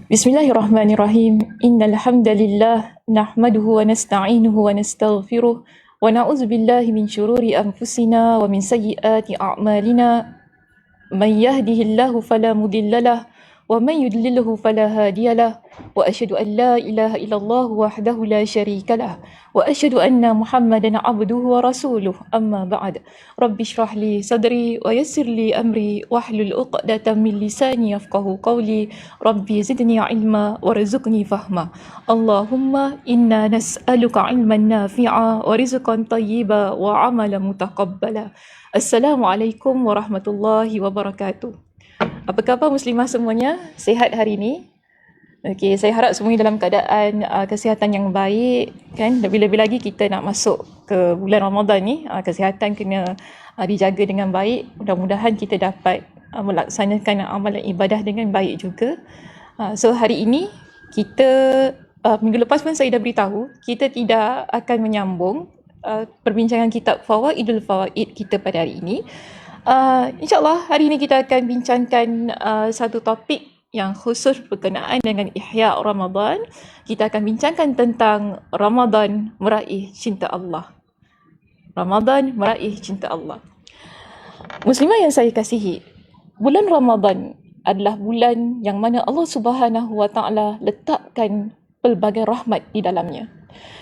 Bismillahirrahmanirrahim. Innal hamdalillah nahmaduhu wa nasta'inuhu wa nastaghfiruh wa na'udzu billahi min shururi anfusina wa min sayyiati a'malina. Man yahdihillahu fala mudhillalah wa man yudlilhu fala hadiyalah. Wa asyhadu an la ilaha illallah wahdahu la syarikalah wa asyhadu anna Muhammadan abduhu wa rasuluh. Amma ba'd. Rabbi shrah li sadri wa yassir li amri wahlul 'uqdatam min lisani yafqahu qawli. Rabbi zidni ilma warzuqni fahma. Allahumma inna nas'aluka ilman nafi'a wa rizqan tayyiba wa amalan mutaqabbala. Assalamualaikum warahmatullahi wabarakatuh. Apa khabar muslimah semuanya? Sihat hari ini? Okey, saya harap semuanya dalam keadaan kesihatan yang baik kan. Lebih-lebih lagi kita nak masuk ke bulan Ramadan ni, kesihatan kena dijaga dengan baik. Mudah-mudahan kita dapat melaksanakan amalan ibadah dengan baik juga. So hari ini kita minggu lepas pun saya dah beritahu kita tidak akan menyambung perbincangan kitab Fawaidul Fawaid kita pada hari ini. InsyaAllah hari ini kita akan bincangkan satu topik yang khusus berkenaan dengan Ihya Ramadan. Kita akan bincangkan tentang Ramadan meraih cinta Allah. Ramadan meraih cinta Allah. Muslimah yang saya kasihi, bulan Ramadan adalah bulan yang mana Allah Subhanahu Wa Taala letakkan pelbagai rahmat di dalamnya.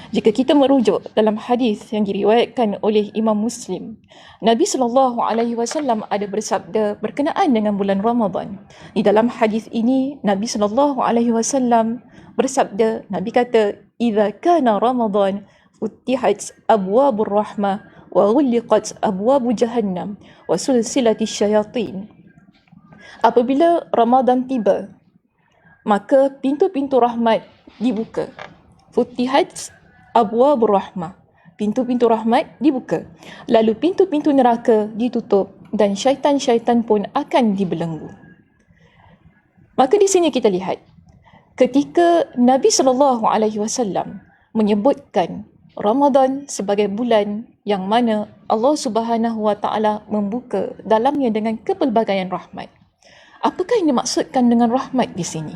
Jika kita merujuk dalam hadis yang diriwayatkan oleh Imam Muslim, Nabi SAW ada bersabda berkenaan dengan bulan Ramadan. Di dalam hadis ini Nabi SAW bersabda, Nabi kata, "Idza kana Ramadan futihat abwabur rahmah wa ghulliqat abwabu jahannam wa sulsilatis syayatin." Apabila Ramadan tiba, maka pintu-pintu rahmat dibuka. Futihat abwabur rahmah, pintu-pintu rahmat dibuka, lalu pintu-pintu neraka ditutup dan syaitan-syaitan pun akan dibelenggu. Maka di sini kita lihat ketika Nabi SAW menyebutkan Ramadan sebagai bulan yang mana Allah Subhanahu Wa Taala membuka dalamnya dengan kepelbagaian rahmat. Apakah yang dimaksudkan dengan rahmat di sini?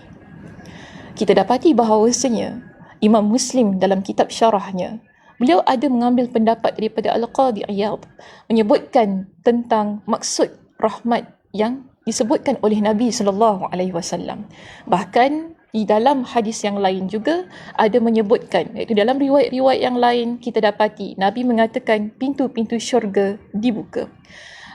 Kita dapati bahawasanya Imam Muslim dalam kitab syarahnya, beliau ada mengambil pendapat daripada Al-Qadhi Iyad menyebutkan tentang maksud rahmat yang disebutkan oleh Nabi SAW. Bahkan di dalam hadis yang lain juga ada menyebutkan, iaitu dalam riwayat-riwayat yang lain kita dapati Nabi mengatakan pintu-pintu syurga dibuka.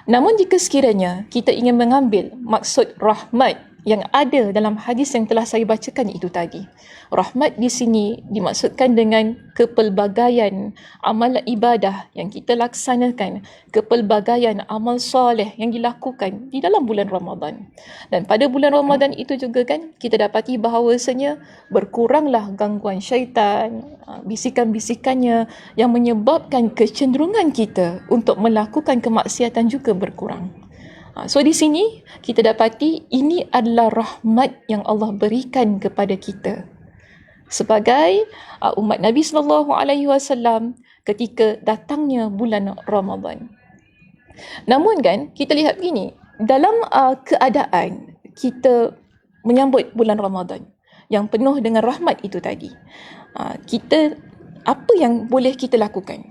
Namun jika sekiranya kita ingin mengambil maksud rahmat yang ada dalam hadis yang telah saya bacakan itu tadi, rahmat di sini dimaksudkan dengan kepelbagaian amalan ibadah yang kita laksanakan, kepelbagaian amal soleh yang dilakukan di dalam bulan Ramadan. Dan pada bulan Ramadan itu juga kan kita dapati bahawasanya berkuranglah gangguan syaitan, bisikan-bisikannya yang menyebabkan kecenderungan kita untuk melakukan kemaksiatan juga berkurang. So di sini kita dapati ini adalah rahmat yang Allah berikan kepada kita sebagai umat Nabi SAW ketika datangnya bulan Ramadan. Namun kan kita lihat begini, dalam keadaan kita menyambut bulan Ramadan yang penuh dengan rahmat itu tadi, kita apa yang boleh kita lakukan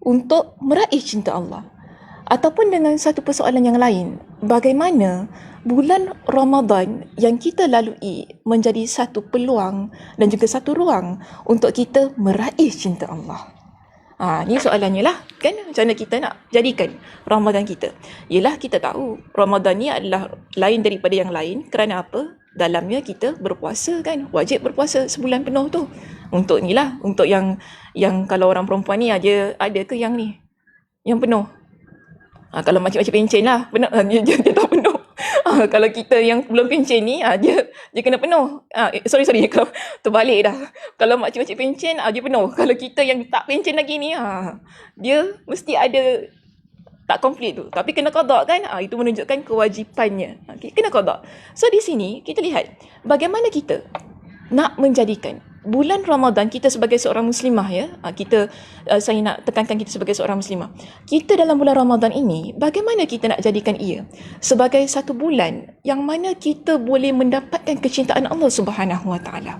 untuk meraih cinta Allah? Ataupun dengan satu persoalan yang lain, bagaimana bulan Ramadan yang kita lalui menjadi satu peluang dan juga satu ruang untuk kita meraih cinta Allah. Ni soalannya lah kan, macam mana kita nak jadikan Ramadan kita? Yelah, kita tahu Ramadan ni adalah lain daripada yang lain. Kerana apa? Dalamnya kita berpuasa kan, wajib berpuasa sebulan penuh tu. Untuk ni lah, untuk yang kalau orang perempuan ni ada ke yang ni, yang penuh. Kalau makcik-makcik pencen lah, dia tak penuh. Kalau kita yang belum pencen ni, dia kena penuh. Sorry, kalau terbalik dah. Kalau makcik-makcik pencen, dia penuh. Kalau kita yang tak pencen lagi ni, dia mesti ada tak komplit tu. Tapi kena qada kan, itu menunjukkan kewajipannya. Okay, kena qada. So di sini kita lihat bagaimana kita nak menjadikan bulan Ramadan, kita sebagai seorang muslimah ya, saya nak tekankan kita sebagai seorang muslimah. Kita dalam bulan Ramadan ini, bagaimana kita nak jadikan ia sebagai satu bulan yang mana kita boleh mendapatkan kecintaan Allah Subhanahu Wa Taala.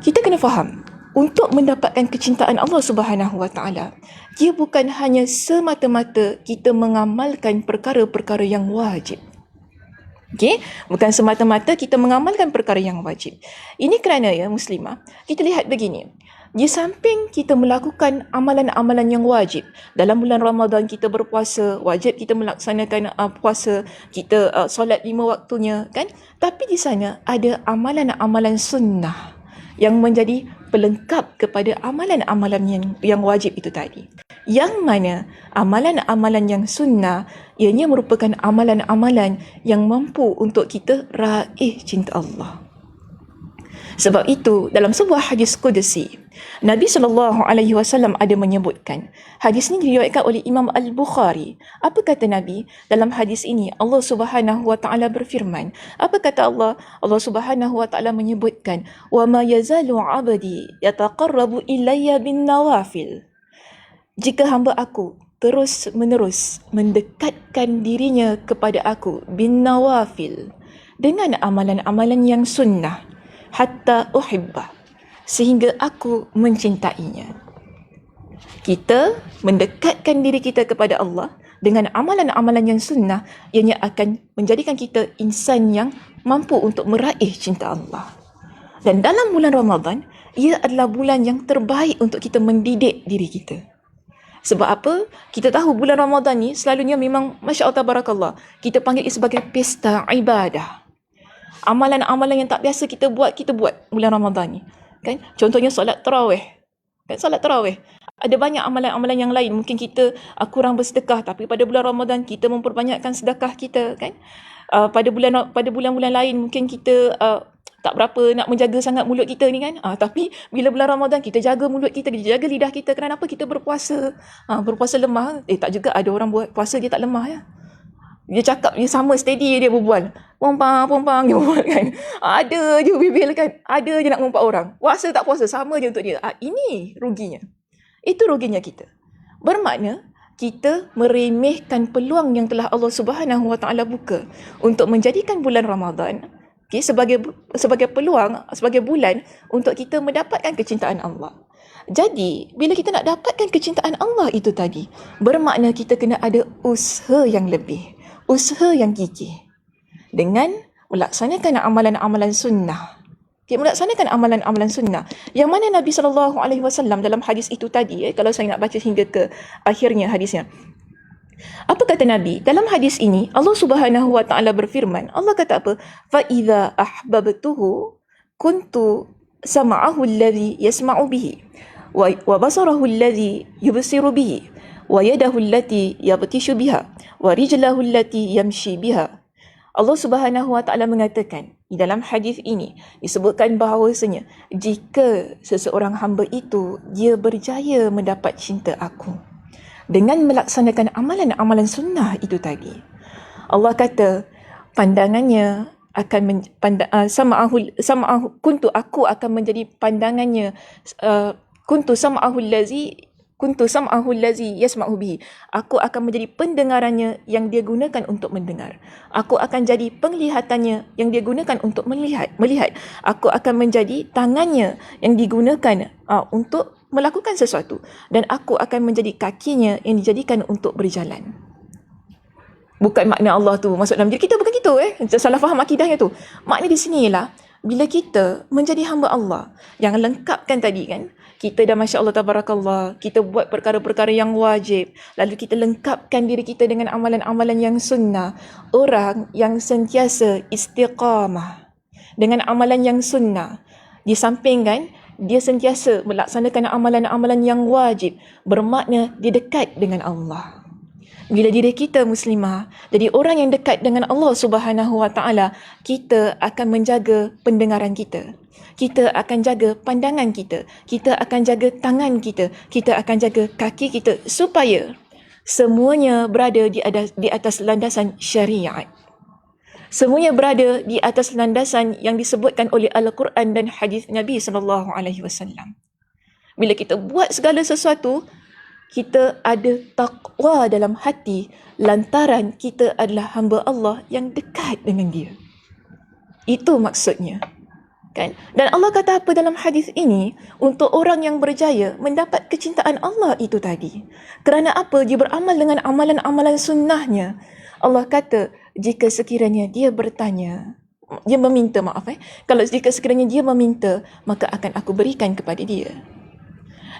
Kita kena faham, untuk mendapatkan kecintaan Allah Subhanahu Wa Taala, dia bukan hanya semata-mata kita mengamalkan perkara-perkara yang wajib. Okey, bukan semata-mata kita mengamalkan perkara yang wajib. Ini kerana ya muslimah, kita lihat begini. Di samping kita melakukan amalan-amalan yang wajib, dalam bulan Ramadan kita berpuasa, wajib kita melaksanakan puasa, kita solat 5 waktunya kan? Tapi di sana ada amalan-amalan sunnah yang menjadi pelengkap kepada amalan-amalan yang wajib itu tadi. Yang mana amalan-amalan yang sunnah, ianya merupakan amalan-amalan yang mampu untuk kita raih cinta Allah. Sebab itu dalam sebuah hadis qudsi, Nabi SAW ada menyebutkan, hadis ini diriwayatkan oleh Imam Al-Bukhari. Apa kata Nabi dalam hadis ini? Allah Subhanahu Wa Taala berfirman. Apa kata Allah? Allah Subhanahu Wa Taala menyebutkan, "Wa ma yazalu 'abdi yataqarrabu ilayya bin nawafil." Jika hamba aku terus menerus mendekatkan dirinya kepada aku bin nawafil, dengan amalan-amalan yang sunnah, hatta uhibbah, sehingga aku mencintainya. Kita mendekatkan diri kita kepada Allah dengan amalan-amalan yang sunnah, ianya akan menjadikan kita insan yang mampu untuk meraih cinta Allah. Dan dalam bulan Ramadan, ia adalah bulan yang terbaik untuk kita mendidik diri kita. Sebab apa? Kita tahu bulan Ramadan ni selalunya memang Masya Allah Tabarakallah, kita panggil ia sebagai pesta ibadah. Amalan-amalan yang tak biasa kita buat bulan Ramadan ni. Kan? Contohnya solat tarawih. Kan solat tarawih. Ada banyak amalan-amalan yang lain. Mungkin kita kurang bersedekah, tapi pada bulan Ramadan kita memperbanyakkan sedekah kita, kan? Pada bulan-bulan lain mungkin kita tak berapa nak menjaga sangat mulut kita ni kan. Tapi bila bulan Ramadan kita jaga mulut kita, kita jaga lidah kita. Kenapa? Kita berpuasa. Berpuasa lemah. Tak juga ada orang buat puasa dia tak lemah ya. Dia cakap, dia sama steady dia berbual. Pompang dia berbual kan. Ada je bibir kan. Ada je nak mengumpat orang. Puasa tak puasa, sama je untuk dia. Ini ruginya. Itu ruginya kita. Bermakna, kita meremehkan peluang yang telah Allah Subhanahu Wa Taala buka untuk menjadikan bulan Ramadan sebagai peluang, sebagai bulan untuk kita mendapatkan kecintaan Allah. Jadi, bila kita nak dapatkan kecintaan Allah itu tadi, bermakna kita kena ada usaha yang lebih. Usaha yang gigih dengan melaksanakan amalan-amalan sunnah. Kita melaksanakan amalan-amalan sunnah yang mana Nabi SAW dalam hadis itu tadi, kalau saya nak baca hingga ke akhirnya hadisnya, apa kata Nabi? Dalam hadis ini Allah Subhanahu Wa Taala berfirman. Allah kata apa? Fa idza ahbabtuhu kuntu sam'ahu alladhi yasma'u bihi wa basarahu alladhi yubsiru bihi wa yadahu allati yabtishu biha wa rijlahu allati yamshi biha. Allah Subhanahu Wa Taala mengatakan di dalam hadis ini disebutkan bahawasanya jika seseorang hamba itu dia berjaya mendapat cinta aku dengan melaksanakan amalan-amalan sunnah itu tadi, Allah kata pandangannya akan aku akan menjadi pandangannya, kuntu sam'ahu allazi yasma'u bihi. Aku akan menjadi pendengarannya yang dia gunakan untuk mendengar. Aku akan jadi penglihatannya yang dia gunakan untuk melihat. Aku akan menjadi tangannya yang digunakan untuk melakukan sesuatu, dan aku akan menjadi kakinya yang dijadikan untuk berjalan. Bukan makna Allah tu masuk dalam diri kita, bukan gitu salah faham akidahnya tu. Makna di sini ialah bila kita menjadi hamba Allah yang lengkapkan tadi kan, kita dah Masya Allah Tabarakallah, kita buat perkara-perkara yang wajib, lalu kita lengkapkan diri kita dengan amalan-amalan yang sunnah. Orang yang sentiasa istiqamah dengan amalan yang sunnah, di samping kan dia sentiasa melaksanakan amalan-amalan yang wajib, bermakna dia dekat dengan Allah. Bila diri kita muslimah jadi orang yang dekat dengan Allah Subhanahu Wa Taala, kita akan menjaga pendengaran kita. Kita akan jaga pandangan kita. Kita akan jaga tangan kita. Kita akan jaga kaki kita supaya semuanya berada di atas landasan syariat. Semuanya berada di atas landasan yang disebutkan oleh Al-Quran dan hadis Nabi SAW. Bila kita buat segala sesuatu, kita ada taqwa dalam hati lantaran kita adalah hamba Allah yang dekat dengan dia. Itu maksudnya. Kan? Dan Allah kata apa dalam hadis ini? Untuk orang yang berjaya mendapat kecintaan Allah itu tadi. Kerana apa? Dia beramal dengan amalan-amalan sunnahnya. Allah kata, jika sekiranya dia bertanya, dia meminta, kalau jika sekiranya dia meminta, maka akan aku berikan kepada dia.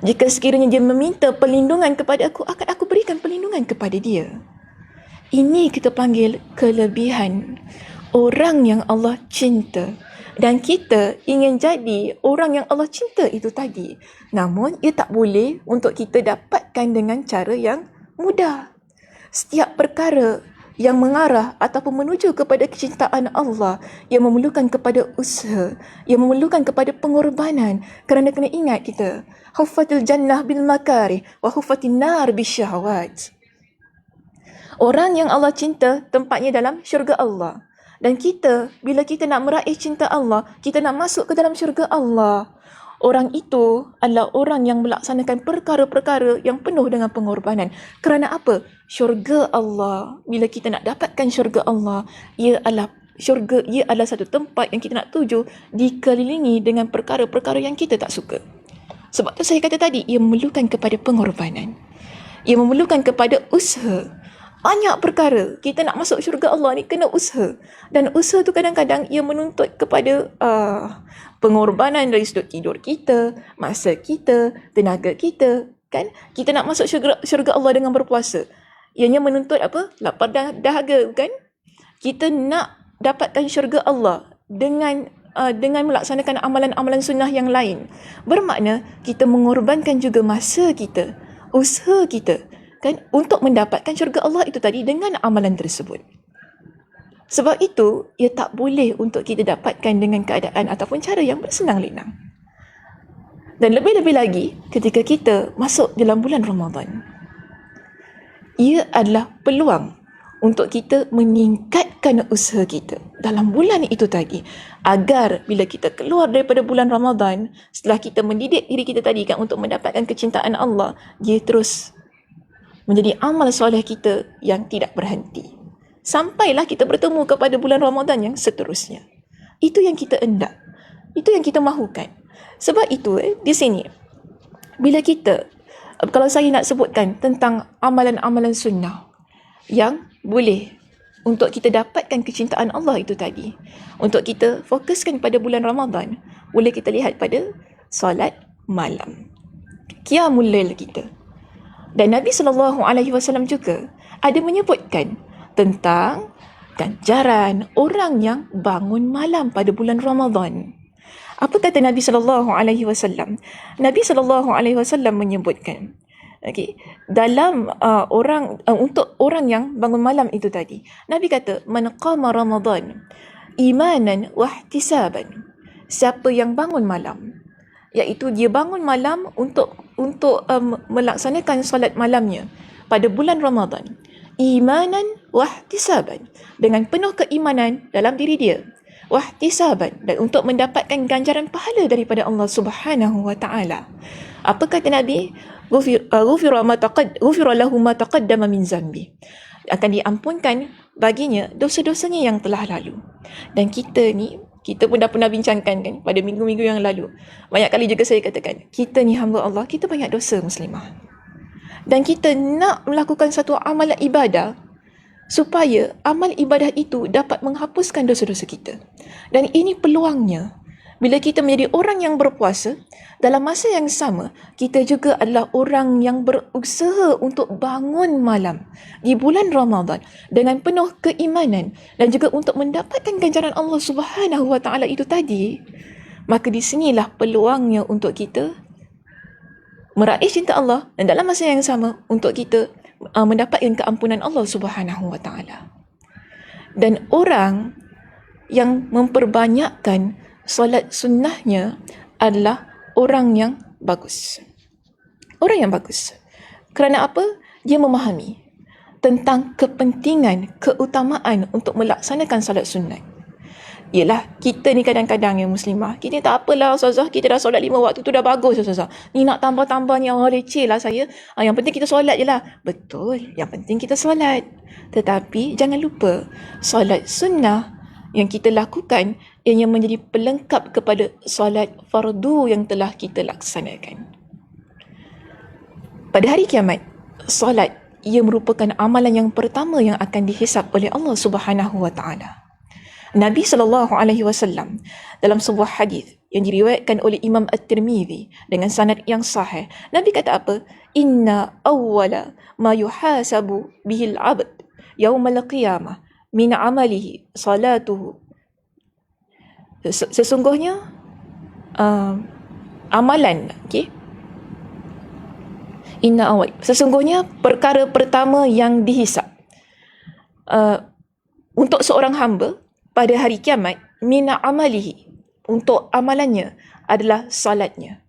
Jika sekiranya dia meminta perlindungan kepada aku, akan aku berikan perlindungan kepada dia. Ini kita panggil kelebihan orang yang Allah cinta. Dan kita ingin jadi orang yang Allah cinta itu tadi. Namun, ia tak boleh untuk kita dapatkan dengan cara yang mudah. Setiap perkara yang mengarah ataupun menuju kepada kecintaan Allah, yang memerlukan kepada usaha, yang memerlukan kepada pengorbanan. Kerana kena ingat kita, huffatil jannah bil makarih wa huffatin nar bisyahawat. Orang yang Allah cinta, tempatnya dalam syurga Allah. Dan kita, bila kita nak meraih cinta Allah, kita nak masuk ke dalam syurga Allah, orang itu adalah orang yang melaksanakan perkara-perkara yang penuh dengan pengorbanan. Kerana apa? Syurga Allah. Bila kita nak dapatkan syurga Allah, ia adalah satu tempat yang kita nak tuju, dikelilingi dengan perkara-perkara yang kita tak suka. Sebab tu saya kata tadi, ia memerlukan kepada pengorbanan. Ia memerlukan kepada usaha. Banyak perkara. Kita nak masuk syurga Allah ni kena usaha. Dan usaha tu kadang-kadang ia menuntut kepada pengorbanan dari sudut tidur kita, masa kita, tenaga kita. Kan? Kita nak masuk syurga Allah dengan berpuasa. Ianya menuntut apa? Lapar dahaga, kan? Kita nak dapatkan syurga Allah dengan melaksanakan amalan-amalan sunnah yang lain. Bermakna kita mengorbankan juga masa kita, usaha kita, kan, untuk mendapatkan syurga Allah itu tadi dengan amalan tersebut. Sebab itu, ia tak boleh untuk kita dapatkan dengan keadaan ataupun cara yang bersenang lenang. Dan lebih-lebih lagi, ketika kita masuk dalam bulan Ramadan, ia adalah peluang untuk kita meningkatkan usaha kita dalam bulan itu tadi, agar bila kita keluar daripada bulan Ramadan, setelah kita mendidik diri kita tadi kan untuk mendapatkan kecintaan Allah, dia terus menjadi amal soleh kita yang tidak berhenti. Sampailah kita bertemu kepada bulan Ramadan yang seterusnya. Itu yang kita hendak. Itu yang kita mahukan. Sebab itu, di sini, bila kita, kalau saya nak sebutkan tentang amalan-amalan sunnah yang boleh untuk kita dapatkan kecintaan Allah itu tadi, untuk kita fokuskan pada bulan Ramadan, boleh kita lihat pada solat malam, qiyamul lail kita. Dan Nabi SAW juga ada menyebutkan tentang ganjaran orang yang bangun malam pada bulan Ramadan. Apa kata Nabi SAW? Nabi SAW menyebutkan, dalam untuk orang yang bangun malam itu tadi, Nabi kata, man qama Ramadan imanan wa ihtisaban. Siapa yang bangun malam, iaitu dia bangun malam untuk melaksanakan solat malamnya pada bulan Ramadan, imanan wahtisaban, dengan penuh keimanan dalam diri dia, wahtisaban, dan untuk mendapatkan ganjaran pahala daripada Allah Subhanahu wa taala. Apa kata Nabi? Ghufira lahu ma taqaddama min zambi. Akan diampunkan baginya dosa-dosanya yang telah lalu. Dan kita pun dah pernah bincangkan kan pada minggu-minggu yang lalu. Banyak kali juga saya katakan, kita ni hamba Allah, kita banyak dosa muslimah. Dan kita nak melakukan satu amalan ibadah supaya amal ibadah itu dapat menghapuskan dosa-dosa kita. Dan ini peluangnya. Bila kita menjadi orang yang berpuasa, dalam masa yang sama, kita juga adalah orang yang berusaha untuk bangun malam di bulan Ramadan dengan penuh keimanan dan juga untuk mendapatkan ganjaran Allah Subhanahu wa taala itu tadi. Maka di sinilah peluangnya untuk kita meraih cinta Allah dan dalam masa yang sama untuk kita mendapatkan keampunan Allah Subhanahu wa taala. Dan orang yang memperbanyakkan solat sunnahnya adalah orang yang bagus. Orang yang bagus. Kerana apa? Dia memahami tentang kepentingan, keutamaan untuk melaksanakan solat sunat. Yelah, kita ni kadang-kadang yang muslimah, kita tak apalah Ustazah, kita dah solat 5 waktu tu dah bagus Ustazah. Ni nak tambah-tambah ni orang leceh lah saya. Yang penting kita solat je lah. Betul, yang penting kita solat. Tetapi jangan lupa, solat sunnah yang kita lakukan yang menjadi pelengkap kepada solat fardu yang telah kita laksanakan. Pada hari kiamat, solat ia merupakan amalan yang pertama yang akan dihisab oleh Allah Subhanahu wa taala. Nabi SAW dalam sebuah hadis yang diriwayatkan oleh Imam At-Tirmidzi dengan sanad yang sahih, Nabi kata apa? Inna awwala ma yuhasabu bihil abd yaumal qiyamah min amalihi salatuhu. Sesungguhnya amalan, okey. Inna awal, sesungguhnya perkara pertama yang dihisab untuk seorang hamba pada hari kiamat, mina amalihi, untuk amalannya adalah salatnya.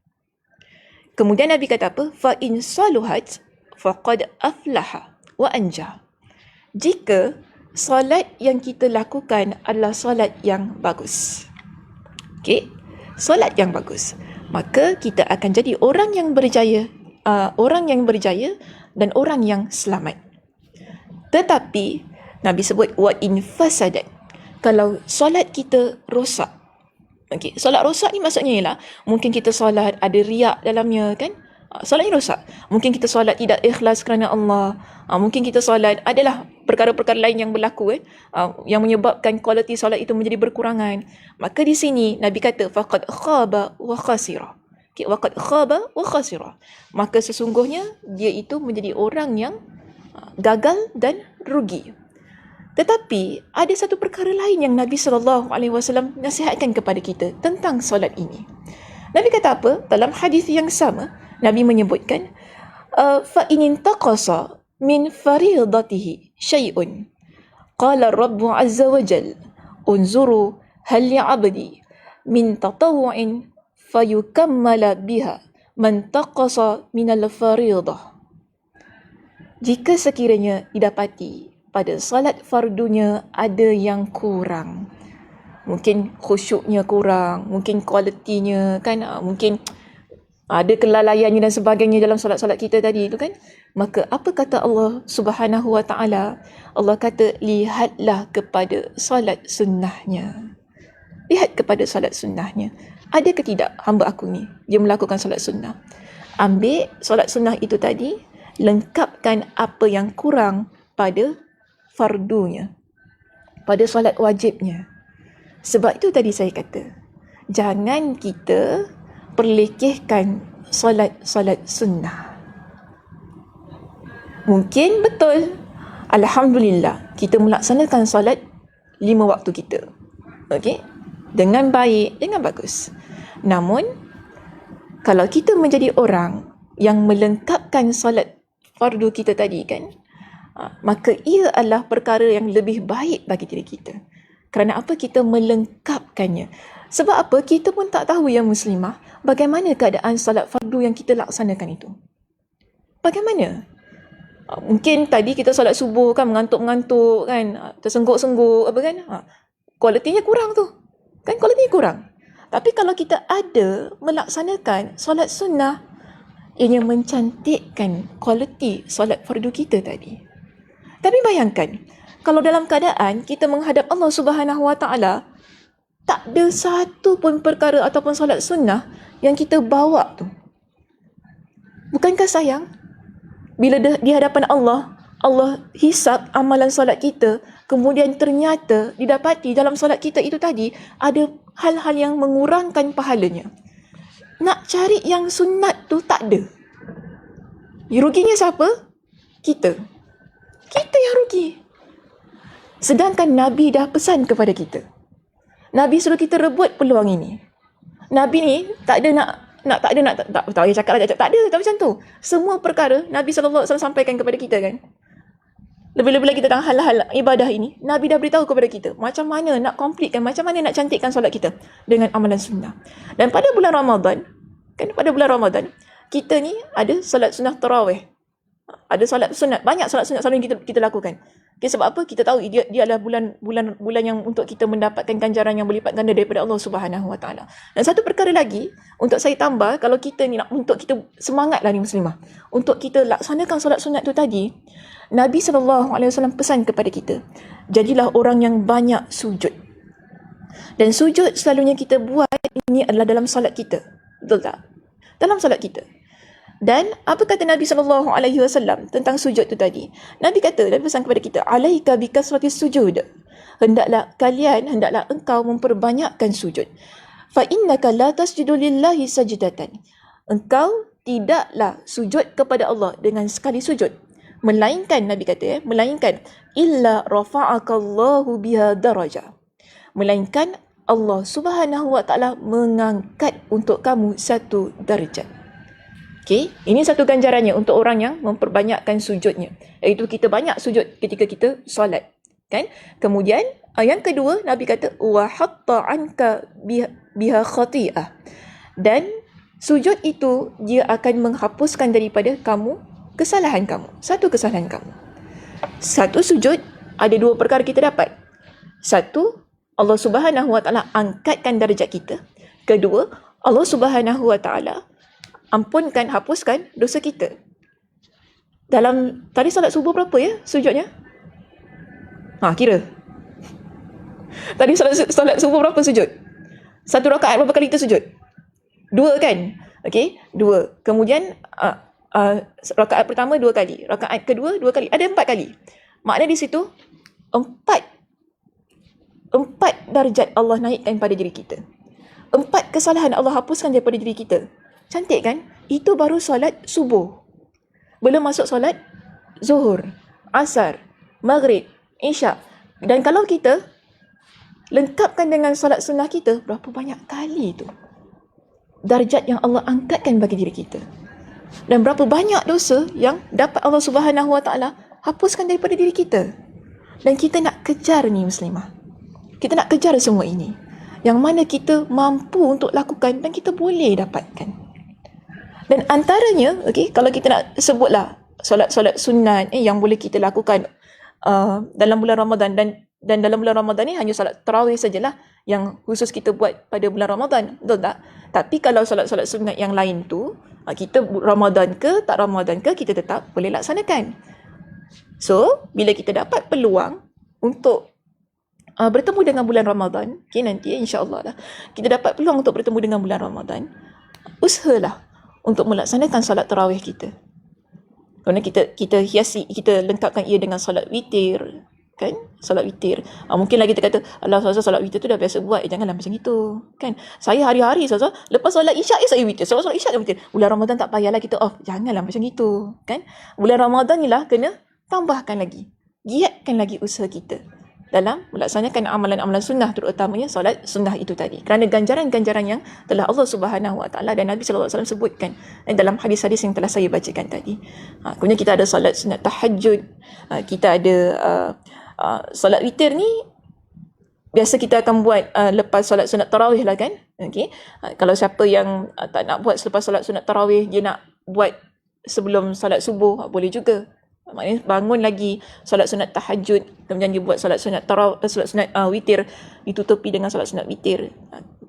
Kemudian Nabi kata apa? Fa in saluhat faqad aflaha wa anja. Jika salat yang kita lakukan adalah salat yang bagus, okey, salat yang bagus, maka kita akan jadi orang yang berjaya, dan orang yang selamat. Tetapi Nabi sebut wa in fasadat, kalau solat kita rosak. Okey, solat rosak ni maksudnya ialah mungkin kita solat ada riak dalamnya kan? Solat ni rosak. Mungkin kita solat tidak ikhlas kerana Allah. Mungkin kita solat adalah perkara-perkara lain yang berlaku yang menyebabkan kualiti solat itu menjadi berkurangan. Maka di sini Nabi kata faqad khaba wa khasira. Okey, waqad khaba wa khasira. Maka sesungguhnya dia itu menjadi orang yang gagal dan rugi. Tetapi ada satu perkara lain yang Nabi SAW nasihatkan kepada kita tentang solat ini. Nabi kata apa? Dalam hadis yang sama, Nabi menyebutkan fa in intaqasa min fariidatihi syai'un qala Rabbu azza wa jal unzuru hal li'abdi min tatawwu'in fayukammala biha man taqasa min al-fariidah. Jika sekiranya didapati pada salat fardunya ada yang kurang, mungkin khusyuknya kurang, mungkin kualitinya kan, mungkin ada kelalaiannya dan sebagainya dalam solat-solat kita tadi itu kan, maka apa kata Allah Subhanahu wa taala? Allah kata lihatlah kepada solat sunnahnya. Lihat kepada solat sunnahnya. Ada ke tidak hamba aku ni dia melakukan solat sunnah? Ambil solat sunnah itu tadi, lengkapkan apa yang kurang pada fardunya, pada solat wajibnya. Sebab itu tadi saya kata, jangan kita perlekehkan solat-solat sunnah. Mungkin betul, alhamdulillah, kita melaksanakan solat 5 waktu kita, okey, dengan baik, dengan bagus. Namun, kalau kita menjadi orang yang melengkapkan solat fardu kita tadi kan, maka ia adalah perkara yang lebih baik bagi diri kita. Kerana apa? Kita melengkapkannya. Sebab apa? Kita pun tak tahu yang muslimah, bagaimana keadaan salat fardu yang kita laksanakan itu. Bagaimana? Mungkin tadi kita solat subuh kan, mengantuk-mengantuk kan, tersengguk-sengguk apa kan, kualitinya kurang tu kan, kualitinya kurang. Tapi kalau kita ada melaksanakan solat sunnah, ianya mencantikkan kualiti solat fardu kita tadi. Tapi bayangkan, kalau dalam keadaan kita menghadap Allah Subhanahu wa taala, tak ada satu pun perkara ataupun solat sunnah yang kita bawa tu. Bukankah sayang? Bila di hadapan Allah, Allah hisab amalan solat kita, kemudian ternyata didapati dalam solat kita itu tadi ada hal-hal yang mengurangkan pahalanya. Nak cari yang sunat tu tak ada. Ruginya siapa? Kita. Kita yang rugi. Sedangkan Nabi dah pesan kepada kita. Nabi suruh kita rebut peluang ini. Nabi ni tak ada tak payah cakap lah, tak ada, tak macam tu. Semua perkara Nabi SAW sampaikan kepada kita kan. Lebih-lebih lagi tentang hal-hal ibadah ini, Nabi dah beritahu kepada kita macam mana nak completekan, macam mana nak cantikkan solat kita dengan amalan sunnah. Dan pada bulan Ramadan, kan, pada bulan Ramadan, kita ni ada solat sunnah tarawih. Ada solat sunat, banyak solat sunat selalu yang kita lakukan. Okay, sebab apa? Kita tahu dia adalah bulan yang untuk kita mendapatkan ganjaran yang berlipat ganda daripada Allah Subhanahu Wa Taala. Dan satu perkara lagi untuk saya tambah, kalau kita ni nak, untuk kita semangatlah ni muslimah, untuk kita laksanakan solat sunat tu tadi, Nabi SAW pesan kepada kita, jadilah orang yang banyak sujud. Dan sujud selalunya kita buat ini adalah dalam solat kita. Betul tak? Dalam solat kita. Dan apa kata Nabi SAW tentang sujud tu tadi? Nabi pesan kepada kita, alaika bikasratis sujud. Hendaklah engkau memperbanyakkan sujud. Fa innaka la tasjudu lillahi sajdatan. Engkau tidaklah sujud kepada Allah dengan sekali sujud. Melainkan Nabi kata, melainkan illa rafa'akallahu biha darajah. Melainkan Allah Subhanahu Wa Taala mengangkat untuk kamu satu darjat. Okay, ini satu ganjarannya untuk orang yang memperbanyakkan sujudnya. Iaitu kita banyak sujud ketika kita solat. Kan? Kemudian, yang kedua, Nabi kata, wa hatta anka biha khati'ah. Dan sujud itu, dia akan menghapuskan daripada kamu kesalahan kamu. Satu kesalahan kamu. Satu sujud, ada dua perkara kita dapat. Satu, Allah Subhanahu Wa Taala angkatkan darjat kita. Kedua, Allah Subhanahu Wa Taala hapuskan dosa kita. Dalam tadi solat subuh berapa ya sujudnya? Kira. Tadi solat subuh berapa sujud? Satu rakaat berapa kali kita sujud? 2 kan? Okey, 2. Kemudian rakaat pertama 2 kali, rakaat kedua 2 kali, ada 4 kali. Makna di situ 4 darjat Allah naikkan pada diri kita. 4 kesalahan Allah hapuskan daripada diri kita. Cantik kan? Itu baru solat subuh. Belum masuk solat zuhur, asar, maghrib, isyak. Dan kalau kita lengkapkan dengan solat sunnah kita, berapa banyak kali tu darjat yang Allah angkatkan bagi diri kita. Dan berapa banyak dosa yang dapat Allah Subhanahu Wa Taala hapuskan daripada diri kita. Dan kita nak kejar ni muslimah. Kita nak kejar semua ini. Yang mana kita mampu untuk lakukan dan kita boleh dapatkan. Dan antaranya, kalau kita nak sebutlah solat-solat sunat yang boleh kita lakukan dalam bulan Ramadan, dan dalam bulan Ramadan ni hanya solat tarawih sajalah yang khusus kita buat pada bulan Ramadan, betul tak? Tapi kalau solat-solat sunat yang lain tu, kita Ramadan ke tak Ramadan ke, kita tetap boleh laksanakan. So, bila kita dapat peluang untuk bertemu dengan bulan Ramadan, nanti insya-Allah lah kita dapat peluang untuk bertemu dengan bulan Ramadan, usahalah untuk melaksanakan solat tarawih kita. Kerana kita hiasi, kita lengkapkan ia dengan solat witir, kan? Solat witir. Mungkin lagi kita kata, alah solat witir tu dah biasa buat, janganlah macam itu, kan? Saya hari-hari lepas solat isyak saya witir, solat isyak saya witir. Bulan Ramadan tak payahlah kita off, janganlah macam itu, kan? Bulan Ramadan ni lah kena tambahkan lagi, giatkan lagi usaha kita dalam melaksanakan amalan-amalan sunnah, terutamanya solat sunnah itu tadi. Kerana ganjaran-ganjaran yang telah Allah Subhanahu Wa Taala dan Nabi SAW sebutkan dalam hadis-hadis yang telah saya bacakan tadi. Kemudian kita ada solat sunat tahajud, kita ada solat witir ni biasa kita akan buat lepas solat sunat tarawih lah, kan? Okay. Kalau siapa yang tak nak buat selepas solat sunat tarawih, dia nak buat sebelum solat subuh, boleh juga. Maknanya bangun lagi solat sunat tahajud, kemudian dia buat solat sunat solat sunat witir, ditutupi dengan solat sunat witir.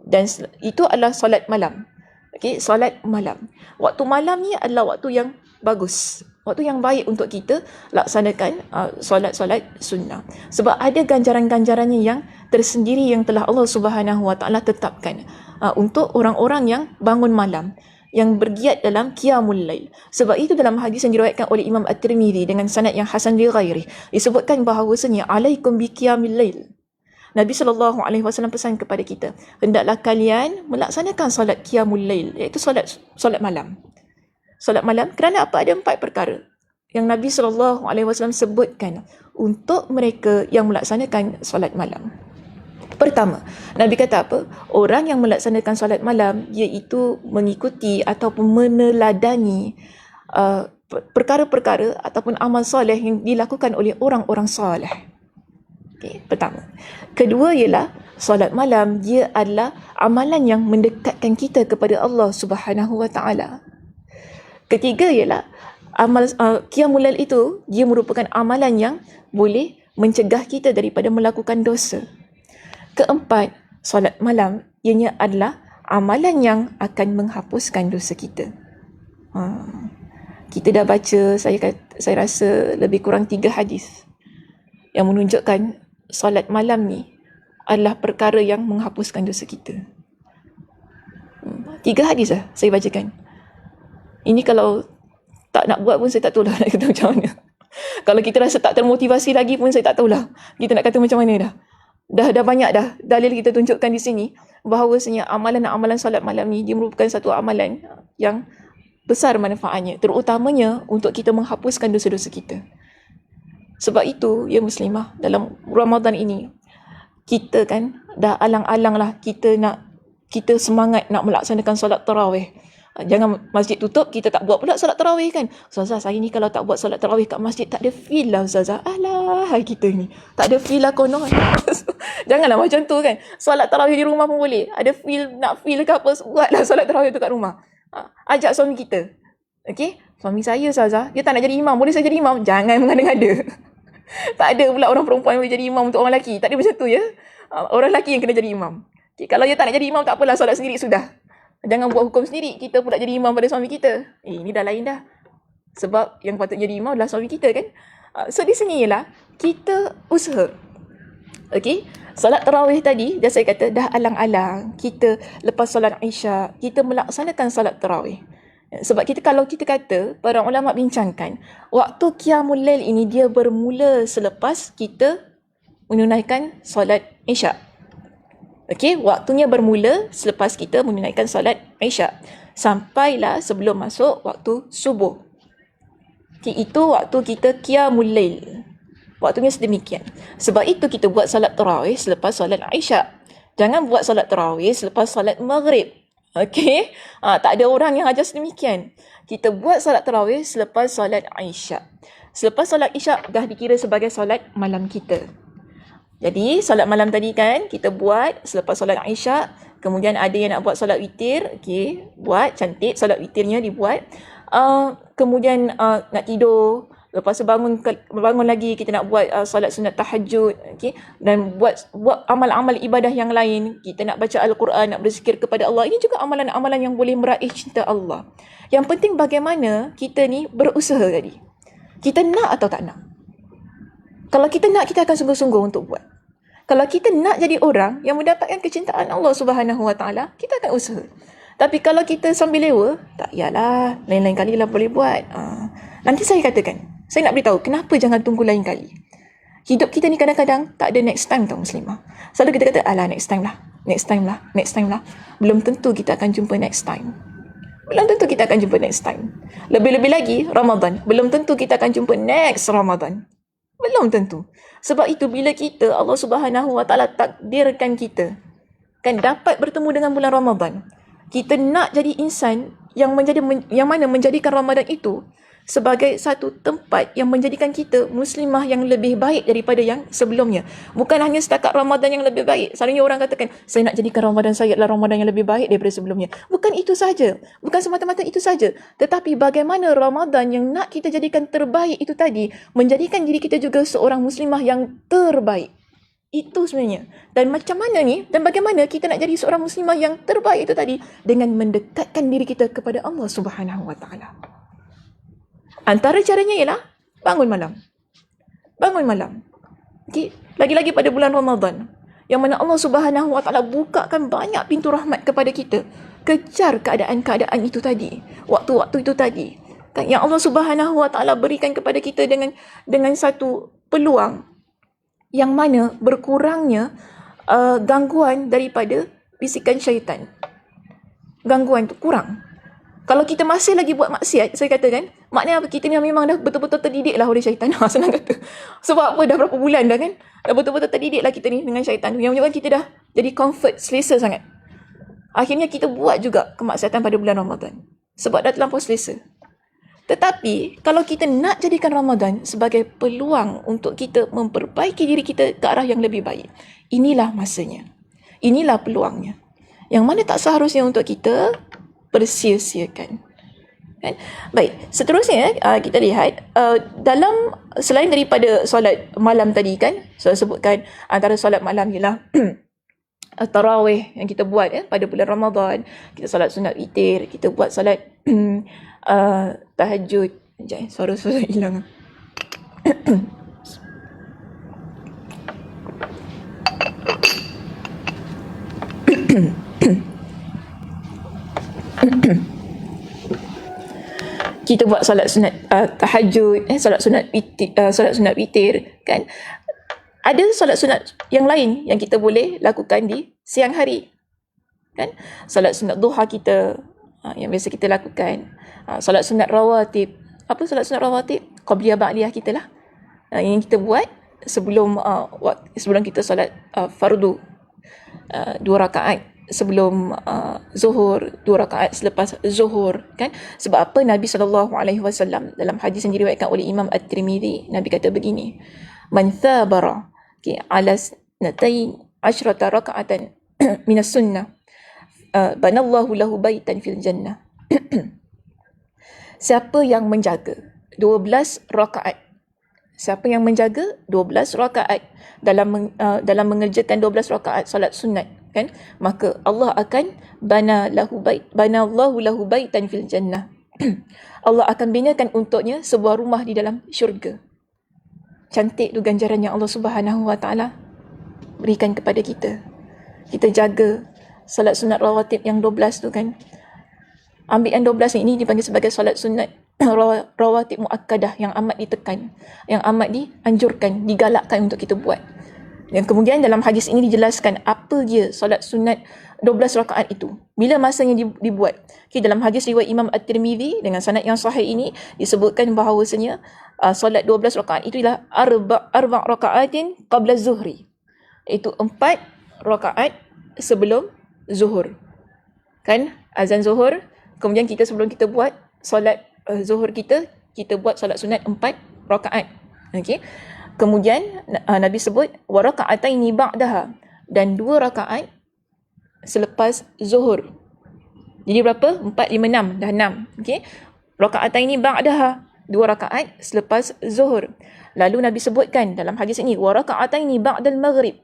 Dan itu adalah solat malam. Okey, solat malam. Waktu malam ni adalah waktu yang bagus, waktu yang baik untuk kita laksanakan solat-solat sunnah. Sebab ada ganjaran-ganjarannya yang tersendiri yang telah Allah Subhanahu Wa Taala tetapkan untuk orang-orang yang bangun malam, yang bergiat dalam qiyamul lail. Sebab itu dalam hadis yang diriwayatkan oleh Imam At-Tirmizi dengan sanad yang hasan li ghairi, disebutkan bahawasanya alaikum bi qiyamil lail. Nabi SAW pesan kepada kita, hendaklah kalian melaksanakan solat qiyamul lail, iaitu solat malam. Solat malam kerana apa? Ada 4 perkara yang Nabi SAW sebutkan untuk mereka yang melaksanakan solat malam. Pertama, Nabi kata apa? Orang yang melaksanakan solat malam, iaitu mengikuti ataupun meneladani perkara-perkara ataupun amal soleh yang dilakukan oleh orang-orang soleh. Okay, pertama. Kedua ialah solat malam, dia adalah amalan yang mendekatkan kita kepada Allah Subhanahu Wa Taala. Ketiga ialah Qiyamul Lail itu dia merupakan amalan yang boleh mencegah kita daripada melakukan dosa. Keempat, solat malam ianya adalah amalan yang akan menghapuskan dosa kita. Kita dah baca, saya rasa lebih kurang 3 hadis yang menunjukkan solat malam ni adalah perkara yang menghapuskan dosa kita. 3 hadis lah saya bacakan. Ini kalau tak nak buat pun saya tak tahulah nak kata macam mana. Kalau kita rasa tak termotivasi lagi pun saya tak tahulah kita nak kata macam mana dah. Dah banyak dah dalil kita tunjukkan di sini bahawasanya amalan solat malam ni dia merupakan satu amalan yang besar manfaatnya, terutamanya untuk kita menghapuskan dosa-dosa kita. Sebab itu, ya muslimah, dalam Ramadan ini, kita kan dah alang-alang lah kita semangat nak melaksanakan solat tarawih. Jangan masjid tutup, kita tak buat pula solat tarawih kan. Ustazah, saya ni kalau tak buat solat tarawih kat masjid, tak ada feel lah Ustazah. Alah, kita ni. Tak ada feel lah konon. Janganlah macam tu kan. Solat tarawih di rumah pun boleh. Ada feel, nak feel ke apa, buatlah solat tarawih tu kat rumah. Ajak suami kita. Okay? Suami saya Ustazah, dia tak nak jadi imam. Boleh saya jadi imam? Jangan mengada-ngada. Tak ada pula orang perempuan yang boleh jadi imam untuk orang lelaki. Tak ada macam tu ya. Orang lelaki yang kena jadi imam. Okay, kalau dia tak nak jadi imam, tak apalah, solat sendiri sudah. Jangan buat hukum sendiri. Kita pula jadi imam pada suami kita. Ini dah lain dah. Sebab yang patut jadi imam adalah suami kita kan. So di sini ialah kita usaha. Okay. Solat tarawih tadi, dah saya kata, dah alang-alang. Kita lepas solat Isyak, kita melaksanakan solat tarawih. Sebab kalau kita kata, para ulama bincangkan, waktu Qiyamul Lail ini dia bermula selepas kita menunaikan solat Isyak. Okey, waktunya bermula selepas kita menunaikan solat Isyak. Sampailah sebelum masuk waktu subuh. Okay, itu waktu kita Qiyamul Lail. Waktunya sedemikian. Sebab itu kita buat solat tarawih selepas solat Isyak. Jangan buat solat tarawih selepas solat Maghrib. Okey? Tak ada orang yang ajar sedemikian. Kita buat solat tarawih selepas solat Isyak. Selepas solat Isyak dah dikira sebagai solat malam kita. Jadi solat malam tadi kan kita buat selepas solat Isyak. Kemudian ada yang nak buat solat witir. Okey, buat cantik solat witirnya dibuat. Kemudian nak tidur. Lepas tu bangun lagi kita nak buat solat sunat tahajud, okey, dan buat amal-amal ibadah yang lain. Kita nak baca Al-Quran, nak berzikir kepada Allah. Ini juga amalan-amalan yang boleh meraih cinta Allah. Yang penting bagaimana kita ni berusaha tadi. Kita nak atau tak nak? Kalau kita nak, kita akan sungguh-sungguh untuk buat. Kalau kita nak jadi orang yang mendapatkan kecintaan Allah Subhanahu Wa Taala, kita akan usaha. Tapi kalau kita sambil lewa, tak yalah, lain-lain kali lah boleh buat. Nanti saya katakan, saya nak beritahu kenapa jangan tunggu lain kali. Hidup kita ni kadang-kadang tak ada next time tau muslimah. Selalu kita kata, alah next time lah. Belum tentu kita akan jumpa next time. Lebih-lebih lagi, Ramadan. Belum tentu kita akan jumpa next Ramadan. Belum tentu. Sebab itu bila kita, Allah Subhanahu Wa Taala takdirkan kita kan dapat bertemu dengan bulan Ramadan. Kita nak jadi insan yang mana menjadikan Ramadan itu sebagai satu tempat yang menjadikan kita muslimah yang lebih baik daripada yang sebelumnya. Bukan hanya setakat Ramadan yang lebih baik. Selalunya orang katakan, saya nak jadikan Ramadan saya adalah Ramadan yang lebih baik daripada sebelumnya. Bukan itu saja. Bukan semata-mata itu saja. Tetapi bagaimana Ramadan yang nak kita jadikan terbaik itu tadi, menjadikan diri kita juga seorang muslimah yang terbaik. Itu sebenarnya. Dan macam mana ni, dan bagaimana kita nak jadi seorang muslimah yang terbaik itu tadi, dengan mendekatkan diri kita kepada Allah Subhanahu Wa Taala. Antara caranya ialah bangun malam. Okay. Lagi-lagi pada bulan Ramadan, yang mana Allah Subhanahu Wa Taala bukakan banyak pintu rahmat kepada kita. Kejar keadaan-keadaan itu tadi, waktu-waktu itu tadi, yang Allah Subhanahu Wa Taala berikan kepada kita dengan satu peluang yang mana berkurangnya gangguan daripada bisikan syaitan. Gangguan itu kurang. Kalau kita masih lagi buat maksiat, saya katakan, maknanya apa? Kita ni memang dah betul-betul terdidik lah oleh syaitan. Senang kata. Sebab apa? Dah berapa bulan dah kan? Dah betul-betul terdidik lah kita ni dengan syaitan. Yang menyebabkan kita dah jadi comfort, selesa sangat. Akhirnya kita buat juga kemaksiatan pada bulan Ramadan. Sebab dah terlampau selesa. Tetapi, kalau kita nak jadikan Ramadan sebagai peluang untuk kita memperbaiki diri kita ke arah yang lebih baik, inilah masanya. Inilah peluangnya. Yang mana tak seharusnya untuk kita persia-siakan. Kan? Baik, seterusnya kita lihat dalam selain daripada solat malam tadi kan, saya sebutkan antara solat malam ialah tarawih yang kita buat pada bulan Ramadan, kita solat sunat witir, kita buat solat tahajud. Sekejap, suara hilang. Kita buat solat sunat tahajud, solat sunat witir kan. Ada solat sunat yang lain yang kita boleh lakukan di siang hari kan. Solat sunat duha kita yang biasa kita lakukan. Solat sunat rawatib. Apa solat sunat rawatib? Qabliyah ba'liyah kita lah. Yang kita buat sebelum kita solat fardu 2 rakaat sebelum zuhur, 2 rakaat selepas zuhur kan. Sebab apa Nabi SAW dalam hadis yang diriwayatkan oleh Imam At-Tirmidzi, Nabi kata begini, man thabara ala snatain asyrata raka'atan minas sunnah banallahu lahu baitan fil jannah. Siapa yang menjaga 12 rakaat, siapa yang menjaga 12 rakaat dalam mengerjakan 12 rakaat salat sunat kan, maka Allah akan banallahu lahu baitan fil jannah. Allah akan binakan untuknya sebuah rumah di dalam syurga. Cantik tu ganjaran yang Allah Subhanahu Wa Taala berikan kepada kita. Kita jaga salat sunat rawatib yang 12 tu kan. Ambil yang 12 ini dipanggil sebagai salat sunat rawatib muakkadah, yang amat ditekan, yang amat dianjurkan, digalakkan untuk kita buat. Dan kemudian dalam hadis ini dijelaskan apa dia solat sunat 12 rakaat itu, bila masanya dibuat. Okay, dalam hadis riwayat Imam At-Tirmidzi dengan sanad yang sahih ini disebutkan bahawasanya solat 12 rakaat itu ialah arba' rakaatin qabla zuhri, itu 4 rakaat sebelum zuhur kan, azan zuhur, kemudian kita sebelum kita buat solat zuhur kita buat solat sunat 4 rakaat. Okey, kemudian Nabi sebut wa raka'ataini ba'daha, dan 2 rakaat selepas zuhur. Jadi berapa? 4, 5, 6. Dah 6. Okey. Raka'ataini ba'daha, 2 rakaat selepas zuhur. Lalu Nabi sebutkan dalam hadis ini wa raka'ataini ba'dal maghrib,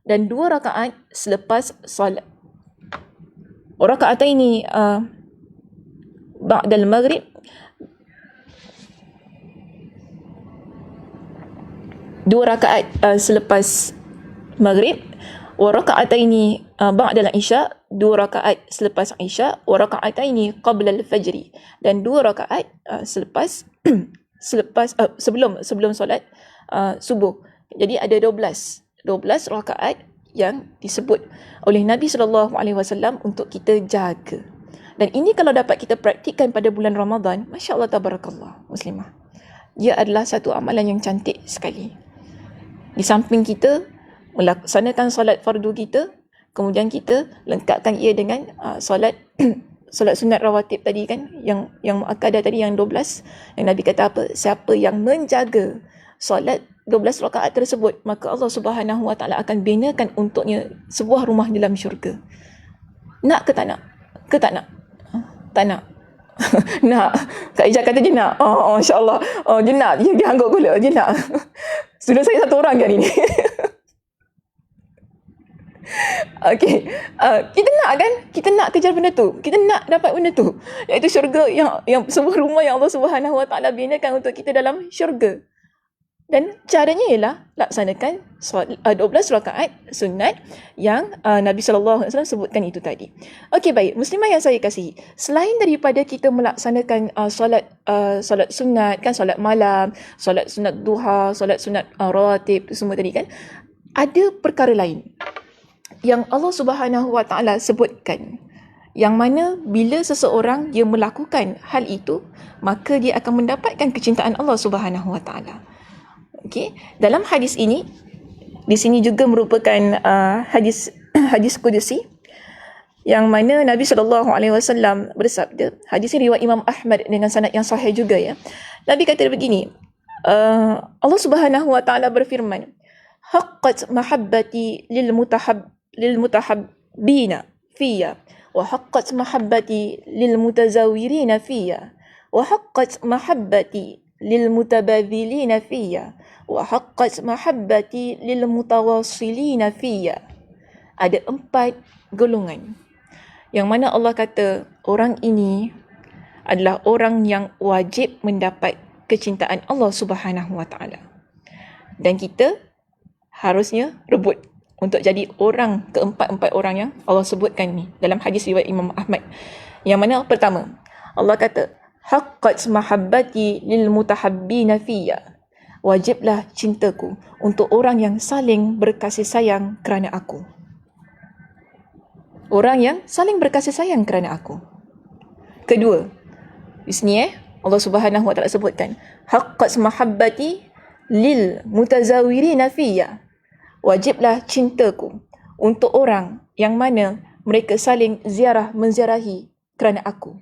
dan 2 rakaat selepas salat. Wa raka'ataini ba'dal maghrib, 2 rakaat selepas maghrib, wa raka'ataini ba'dal isya, 2 rakaat selepas isya, wa raka'ataini qabla al-fajri, dan 2 rakaat sebelum solat subuh. Jadi ada 12 rakaat yang disebut oleh Nabi SAW untuk kita jaga. Dan ini kalau dapat kita praktikkan pada bulan Ramadan, masya-Allah tabarakallah muslimah, dia adalah satu amalan yang cantik sekali. Di samping kita melaksanakan solat fardu kita, kemudian kita lengkapkan ia dengan solat sunat rawatib tadi kan, yang muakkadah tadi yang 12, yang Nabi kata apa, siapa yang menjaga solat 12 rakaat tersebut, maka Allah Subhanahu Wa Taala akan binakan untuknya sebuah rumah dalam syurga. Nak ke tak nak? Ke tak nak? Tak nak. Nak. Kak Ijaz kata dia nak. insya-Allah. Dia nak. Dia anggap gula. Dia nak. Sudah saya satu orang kan ini. Okey. Kita nak kan? Kita nak kejar benda tu. Kita nak dapat benda tu. Iaitu syurga, yang sebuah rumah yang Allah Subhanahu Wa Taala binakan untuk kita dalam syurga. Dan caranya ialah laksanakan 12 rakaat sunat yang Nabi SAW sebutkan itu tadi. Okey, baik. Muslimah yang saya kasihi, selain daripada kita melaksanakan solat sunat kan, solat malam, solat sunat duha, solat sunat rawatib semua tadi kan, ada perkara lain yang Allah Subhanahu Wa Taala sebutkan, yang mana bila seseorang dia melakukan hal itu, maka dia akan mendapatkan kecintaan Allah Subhanahu Wa Taala. Okey, dalam hadis ini, di sini juga merupakan hadis qudsi, yang mana Nabi SAW bersabda. Hadis ini riwayat Imam Ahmad dengan sanad yang sahih juga ya. Nabi kata begini, Allah Subhanahu Wa Taala berfirman, haqqat mahabbati lil mutahabbina fiyya wa haqqat mahabbati lil mutazawirina fiyya وحقت محبتي للمتبادلين فيا وحقت محبتي للمتواصلين فيا. Ada 4 golongan yang mana Allah kata orang ini adalah orang yang wajib mendapat kecintaan Allah Subhanahu Wa Taala. Dan kita harusnya rebut untuk jadi orang keempat-empat orang yang Allah sebutkan ni dalam hadis riwayat Imam Ahmad. Yang mana pertama, Allah kata haqqat mahabbati lil mutahabbina fiyya. Wajiblah cintaku untuk orang yang saling berkasih sayang kerana aku. Orang yang saling berkasih sayang kerana aku. Kedua, di sini Allah Subhanahu Wa Taala sebutkan haqqat mahabbati lil mutazawirina fiyya. Wajiblah cintaku untuk orang yang mana mereka saling menziarahi kerana aku.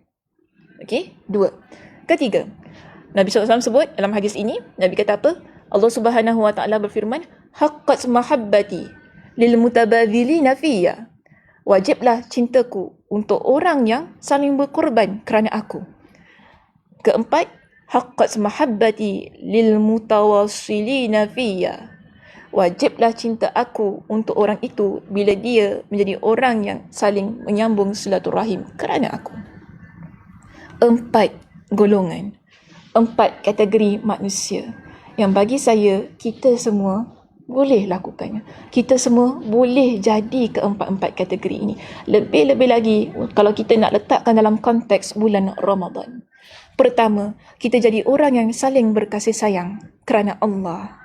Okey, 2. Ketiga, Nabi SAW sebut dalam hadis ini, Nabi kata apa? Allah Subhanahu Wa Taala berfirman, haqqat mahabbati lil mutabadhilina fiyya. Wajiblah cintaku untuk orang yang saling berkorban kerana aku. Keempat, haqqat mahabbati lil mutawassilina fiyya. Wajiblah cinta aku untuk orang itu bila dia menjadi orang yang saling menyambung silaturahim kerana aku. 4 golongan, 4 kategori manusia yang bagi saya kita semua boleh lakukannya. Kita semua boleh jadi keempat-empat kategori ini. Lebih-lebih lagi kalau kita nak letakkan dalam konteks bulan Ramadan. Pertama, kita jadi orang yang saling berkasih sayang kerana Allah.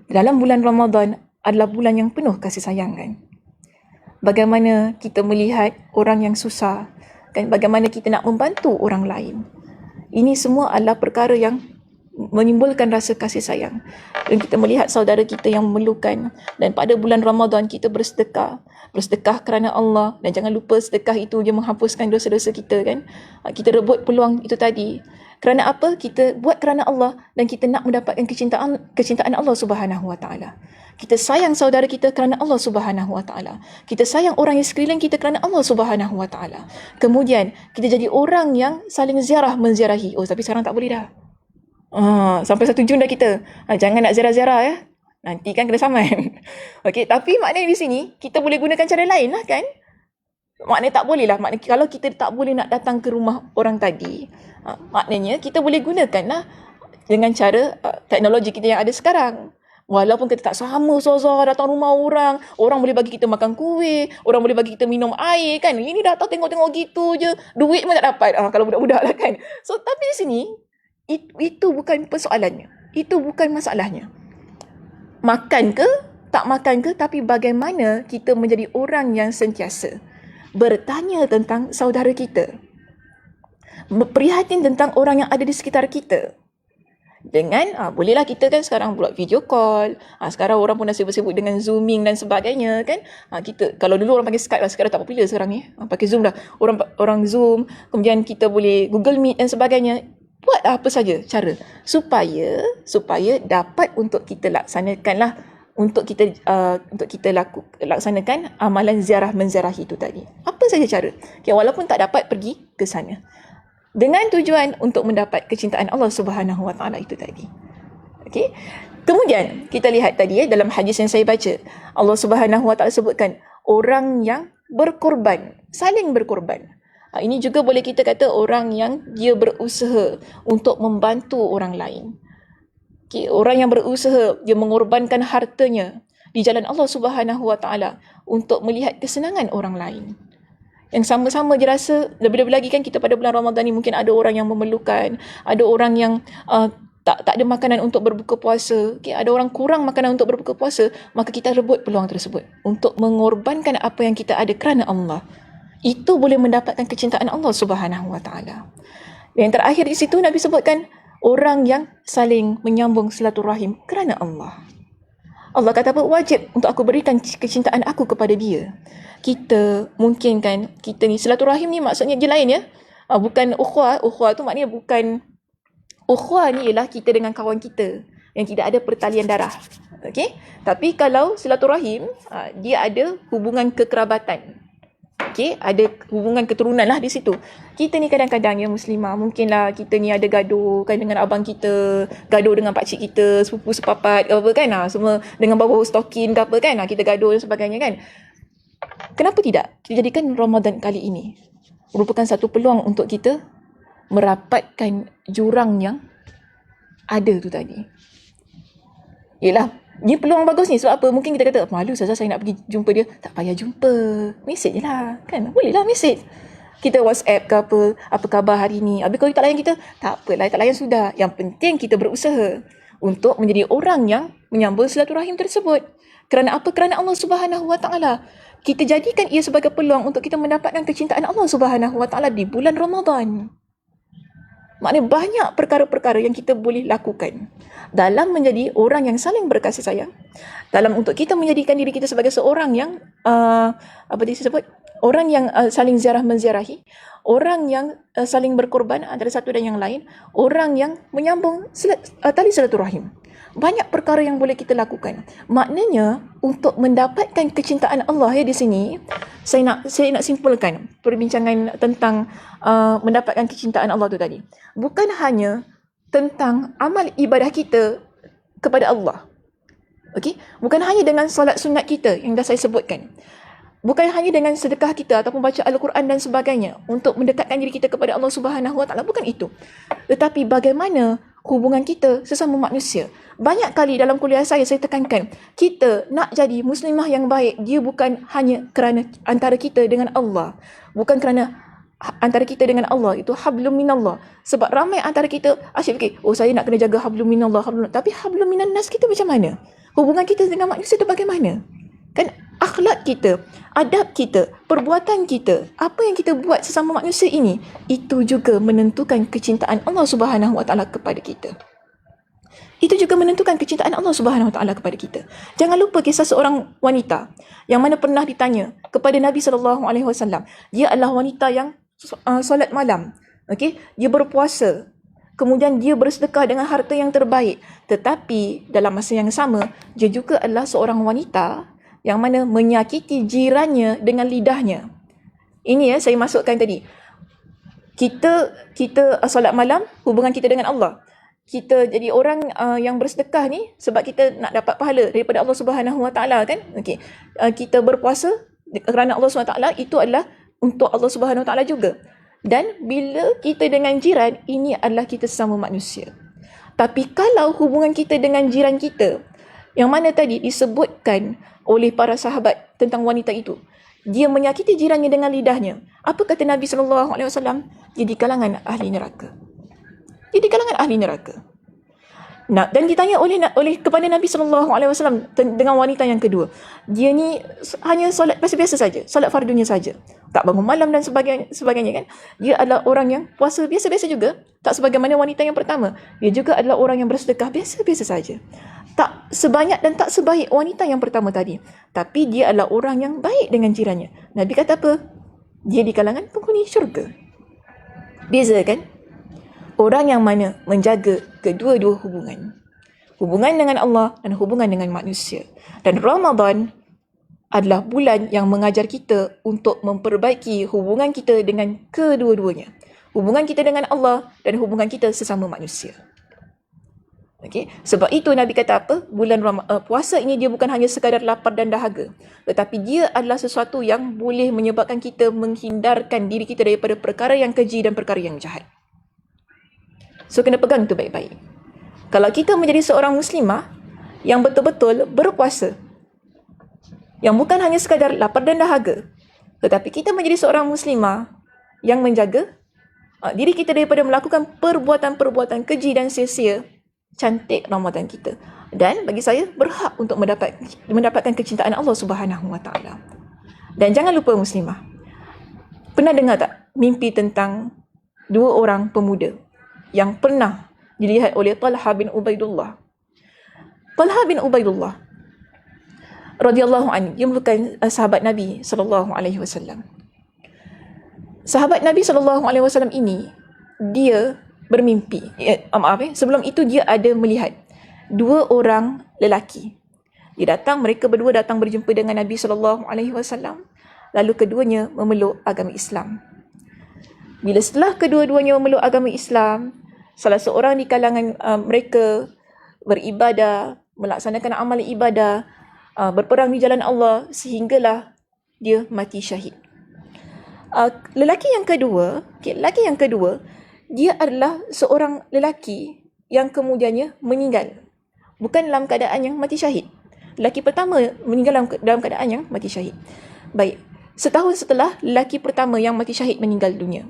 Dalam bulan Ramadan adalah bulan yang penuh kasih sayang kan. Bagaimana kita melihat orang yang susah dan bagaimana kita nak membantu orang lain. Ini semua adalah perkara yang menimbulkan rasa kasih sayang. Dan kita melihat saudara kita yang memerlukan. Dan pada bulan Ramadan kita bersedekah. Bersedekah kerana Allah. Dan jangan lupa sedekah itu dia menghapuskan dosa-dosa kita kan. Kita rebut peluang itu tadi. Kerana apa? Kita buat kerana Allah. Dan kita nak mendapatkan kecintaan Allah Subhanahu Wa Taala. Kita sayang saudara kita kerana Allah Subhanahu Wa Taala. Kita sayang orang yang sekeliling kita kerana Allah Subhanahu Wa Taala. Kemudian kita jadi orang yang saling menziarahi. Oh, tapi sekarang tak boleh dah. Sampai 1 Jun dah kita. Jangan nak ziarah-ziarah ya. Nanti kan kena saman. Okey, tapi maknanya di sini kita boleh gunakan cara lain lah kan. Maknanya tak boleh lah. Maknanya kalau kita tak boleh nak datang ke rumah orang tadi, maknanya kita boleh gunakan lah dengan cara teknologi kita yang ada sekarang. Walaupun kita tak sama Zazar datang rumah orang, orang boleh bagi kita makan kuih, orang boleh bagi kita minum air kan. Ini datang tengok-tengok gitu je, duit pun tak dapat kalau budak-budak lah kan. So tapi di sini itu bukan persoalannya. Itu bukan masalahnya. Makan ke, tak makan ke, tapi bagaimana kita menjadi orang yang sentiasa bertanya tentang saudara kita. Prihatin tentang orang yang ada di sekitar kita. Dengan, bolehlah kita kan sekarang buat video call. Sekarang orang pun dah sibuk-sibuk dengan Zooming dan sebagainya kan. Kita, kalau dulu orang pakai Skype lah, sekarang tak popular sekarang ni. Pakai Zoom dah. Orang Zoom, kemudian kita boleh Google Meet dan sebagainya. Buat apa saja cara supaya dapat untuk kita laksanakanlah untuk kita laksanakan amalan menziarahi itu tadi. Apa saja cara? Okay, walaupun tak dapat pergi ke sana. Dengan tujuan untuk mendapat kecintaan Allah Subhanahu Wa Taala itu tadi. Okey. Kemudian kita lihat tadi dalam hadis yang saya baca, Allah Subhanahu Wa Taala sebutkan orang yang berkorban, saling berkorban. Ini juga boleh kita kata orang yang dia berusaha untuk membantu orang lain. Okay, orang yang berusaha, dia mengorbankan hartanya di jalan Allah Subhanahu Wa Taala untuk melihat kesenangan orang lain. Yang sama-sama dia rasa, lebih-lebih lagi kan kita pada bulan Ramadan ni mungkin ada orang yang memerlukan, ada orang yang tak ada makanan untuk berbuka puasa, okay, ada orang kurang makanan untuk berbuka puasa, maka kita rebut peluang tersebut untuk mengorbankan apa yang kita ada kerana Allah. Itu boleh mendapatkan kecintaan Allah Subhanahu Wa Taala. Dan yang terakhir di situ Nabi sebutkan orang yang saling menyambung silaturahim kerana Allah. Allah kata apa? Wajib untuk aku berikan kecintaan aku kepada dia. Kita mungkin kan, kita ni silaturahim ni maksudnya je lain ya. Bukan ukhuwah. Ukhuwah tu maknanya bukan, ukhuwah ni ialah kita dengan kawan kita yang tidak ada pertalian darah. Okey? Tapi kalau silaturahim, dia ada hubungan kekerabatan. Okay, ada hubungan keturunan lah di situ. Kita ni kadang-kadang ya muslimah, mungkinlah kita ni ada gaduh kan dengan abang kita, gaduh dengan pakcik kita, sepupu sepapat apa kan, semua dengan bau-bau stokin ke apa kan, kita gaduh dan sebagainya kan. Kenapa tidak kita jadikan Ramadan kali ini merupakan satu peluang untuk kita merapatkan jurang yang ada tu tadi. Yelah, ni peluang bagus ni. Sebab apa? Mungkin kita kata, malu Ustazah saya nak pergi jumpa dia. Tak payah jumpa. Mesej je lah. Kan? Boleh lah mesej. Kita WhatsApp ke apa khabar hari ni. Habis kalau tak layan kita, tak apalah, tak layan sudah. Yang penting kita berusaha untuk menjadi orang yang menyambung silaturahim tersebut. Kerana apa? Kerana Allah Subhanahu Wa Taala. Kita jadikan ia sebagai peluang untuk kita mendapatkan kecintaan Allah Subhanahu Wa Taala di bulan Ramadan. Maknanya banyak perkara-perkara yang kita boleh lakukan dalam menjadi orang yang saling berkasih sayang, dalam untuk kita menjadikan diri kita sebagai seorang yang apa disebut, orang yang saling ziarah menziarahi, orang yang saling berkorban antara satu dan yang lain, orang yang menyambung tali silaturahim. Banyak perkara yang boleh kita lakukan. Maknanya untuk mendapatkan kecintaan Allah ya di sini, saya nak simpulkan perbincangan tentang mendapatkan kecintaan Allah tu tadi. Bukan hanya tentang amal ibadah kita kepada Allah. Okey? Bukan hanya dengan solat sunat kita yang dah saya sebutkan. Bukan hanya dengan sedekah kita ataupun baca Al-Quran dan sebagainya untuk mendekatkan diri kita kepada Allah Subhanahu Wa Taala, bukan itu. Tetapi bagaimana hubungan kita sesama manusia. Banyak kali dalam kuliah saya tekankan, kita nak jadi muslimah yang baik, dia bukan hanya kerana antara kita dengan Allah. Bukan kerana antara kita dengan Allah, itu hablum minallah. Sebab ramai antara kita asyik fikir, oh saya nak kena jaga hablum minallah, tapi hablum minan nas kita macam mana? Hubungan kita dengan manusia itu bagaimana? Kan akhlak kita, adab kita, perbuatan kita, apa yang kita buat sesama manusia ini, itu juga menentukan kecintaan Allah Subhanahu Wa Taala kepada kita. Itu juga menentukan kecintaan Allah Subhanahu Wa Taala kepada kita. Jangan lupa kisah seorang wanita yang mana pernah ditanya kepada Nabi sallallahu alaihi wasallam. Dia adalah wanita yang solat malam. Okey, dia berpuasa. Kemudian dia bersedekah dengan harta yang terbaik. Tetapi dalam masa yang sama, dia juga adalah seorang wanita yang mana menyakiti jirannya dengan lidahnya. Ini saya masukkan tadi. Kita solat malam, hubungan kita dengan Allah. Kita jadi orang yang bersedekah ni sebab kita nak dapat pahala daripada Allah Subhanahu Wa Taala kan. Okey. Kita berpuasa kerana Allah Subhanahu Wa Taala, itu adalah untuk Allah Subhanahu Wa Taala juga. Dan bila kita dengan jiran, ini adalah kita sesama manusia. Tapi kalau hubungan kita dengan jiran kita, yang mana tadi disebutkan oleh para sahabat tentang wanita itu, dia menyakiti jirannya dengan lidahnya. Apa kata Nabi sallallahu alaihi wasallam? Dia di kalangan ahli neraka. Dia di kalangan ahli neraka. Nah, dan ditanya oleh kepada Nabi sallallahu alaihi wasallam dengan wanita yang kedua. Dia ni hanya solat biasa-biasa saja, solat fardunya saja. Tak bangun malam dan sebagainya kan. Dia adalah orang yang puasa biasa-biasa juga, tak sebagaimana wanita yang pertama. Dia juga adalah orang yang bersedekah biasa-biasa saja. Tak sebanyak dan tak sebaik wanita yang pertama tadi. Tapi dia adalah orang yang baik dengan jirannya. Nabi kata apa? Dia di kalangan penghuni syurga. Beza kan? Orang yang mana menjaga kedua-dua hubungan. Hubungan dengan Allah dan hubungan dengan manusia. Dan Ramadan adalah bulan yang mengajar kita untuk memperbaiki hubungan kita dengan kedua-duanya. Hubungan kita dengan Allah dan hubungan kita sesama manusia. Okay? Sebab itu Nabi kata apa? Bulan puasa ini dia bukan hanya sekadar lapar dan dahaga. Tetapi dia adalah sesuatu yang boleh menyebabkan kita menghindarkan diri kita daripada perkara yang keji dan perkara yang jahat. So kena pegang tu baik-baik. Kalau kita menjadi seorang muslimah yang betul-betul berpuasa, yang bukan hanya sekadar lapar dan dahaga, tetapi kita menjadi seorang muslimah yang menjaga diri kita daripada melakukan perbuatan-perbuatan keji dan sia-sia, cantik Ramadan kita. Dan bagi saya berhak untuk mendapatkan kecintaan Allah Subhanahu Wa Taala. Dan jangan lupa muslimah, pernah dengar tak mimpi tentang dua orang pemuda yang pernah dilihat oleh Talha bin Ubaidullah. Talha bin Ubaidullah radhiyallahu anhu, dia merupakan sahabat Nabi sallallahu alaihi wasallam. Sahabat Nabi sallallahu alaihi wasallam ini, dia bermimpi. Sebelum itu dia ada melihat dua orang lelaki. Mereka berdua datang berjumpa dengan Nabi sallallahu alaihi wasallam. lalu keduanya memeluk agama Islam. Bila setelah kedua-duanya memeluk agama Islam, salah seorang di kalangan mereka beribadah, melaksanakan amal ibadah, berperang di jalan Allah sehinggalah dia mati syahid. Lelaki yang kedua, dia adalah seorang lelaki yang kemudiannya meninggal. Bukan dalam keadaan yang mati syahid. Lelaki pertama meninggal dalam keadaan yang mati syahid. Baik, setahun setelah lelaki pertama yang mati syahid meninggal dunia.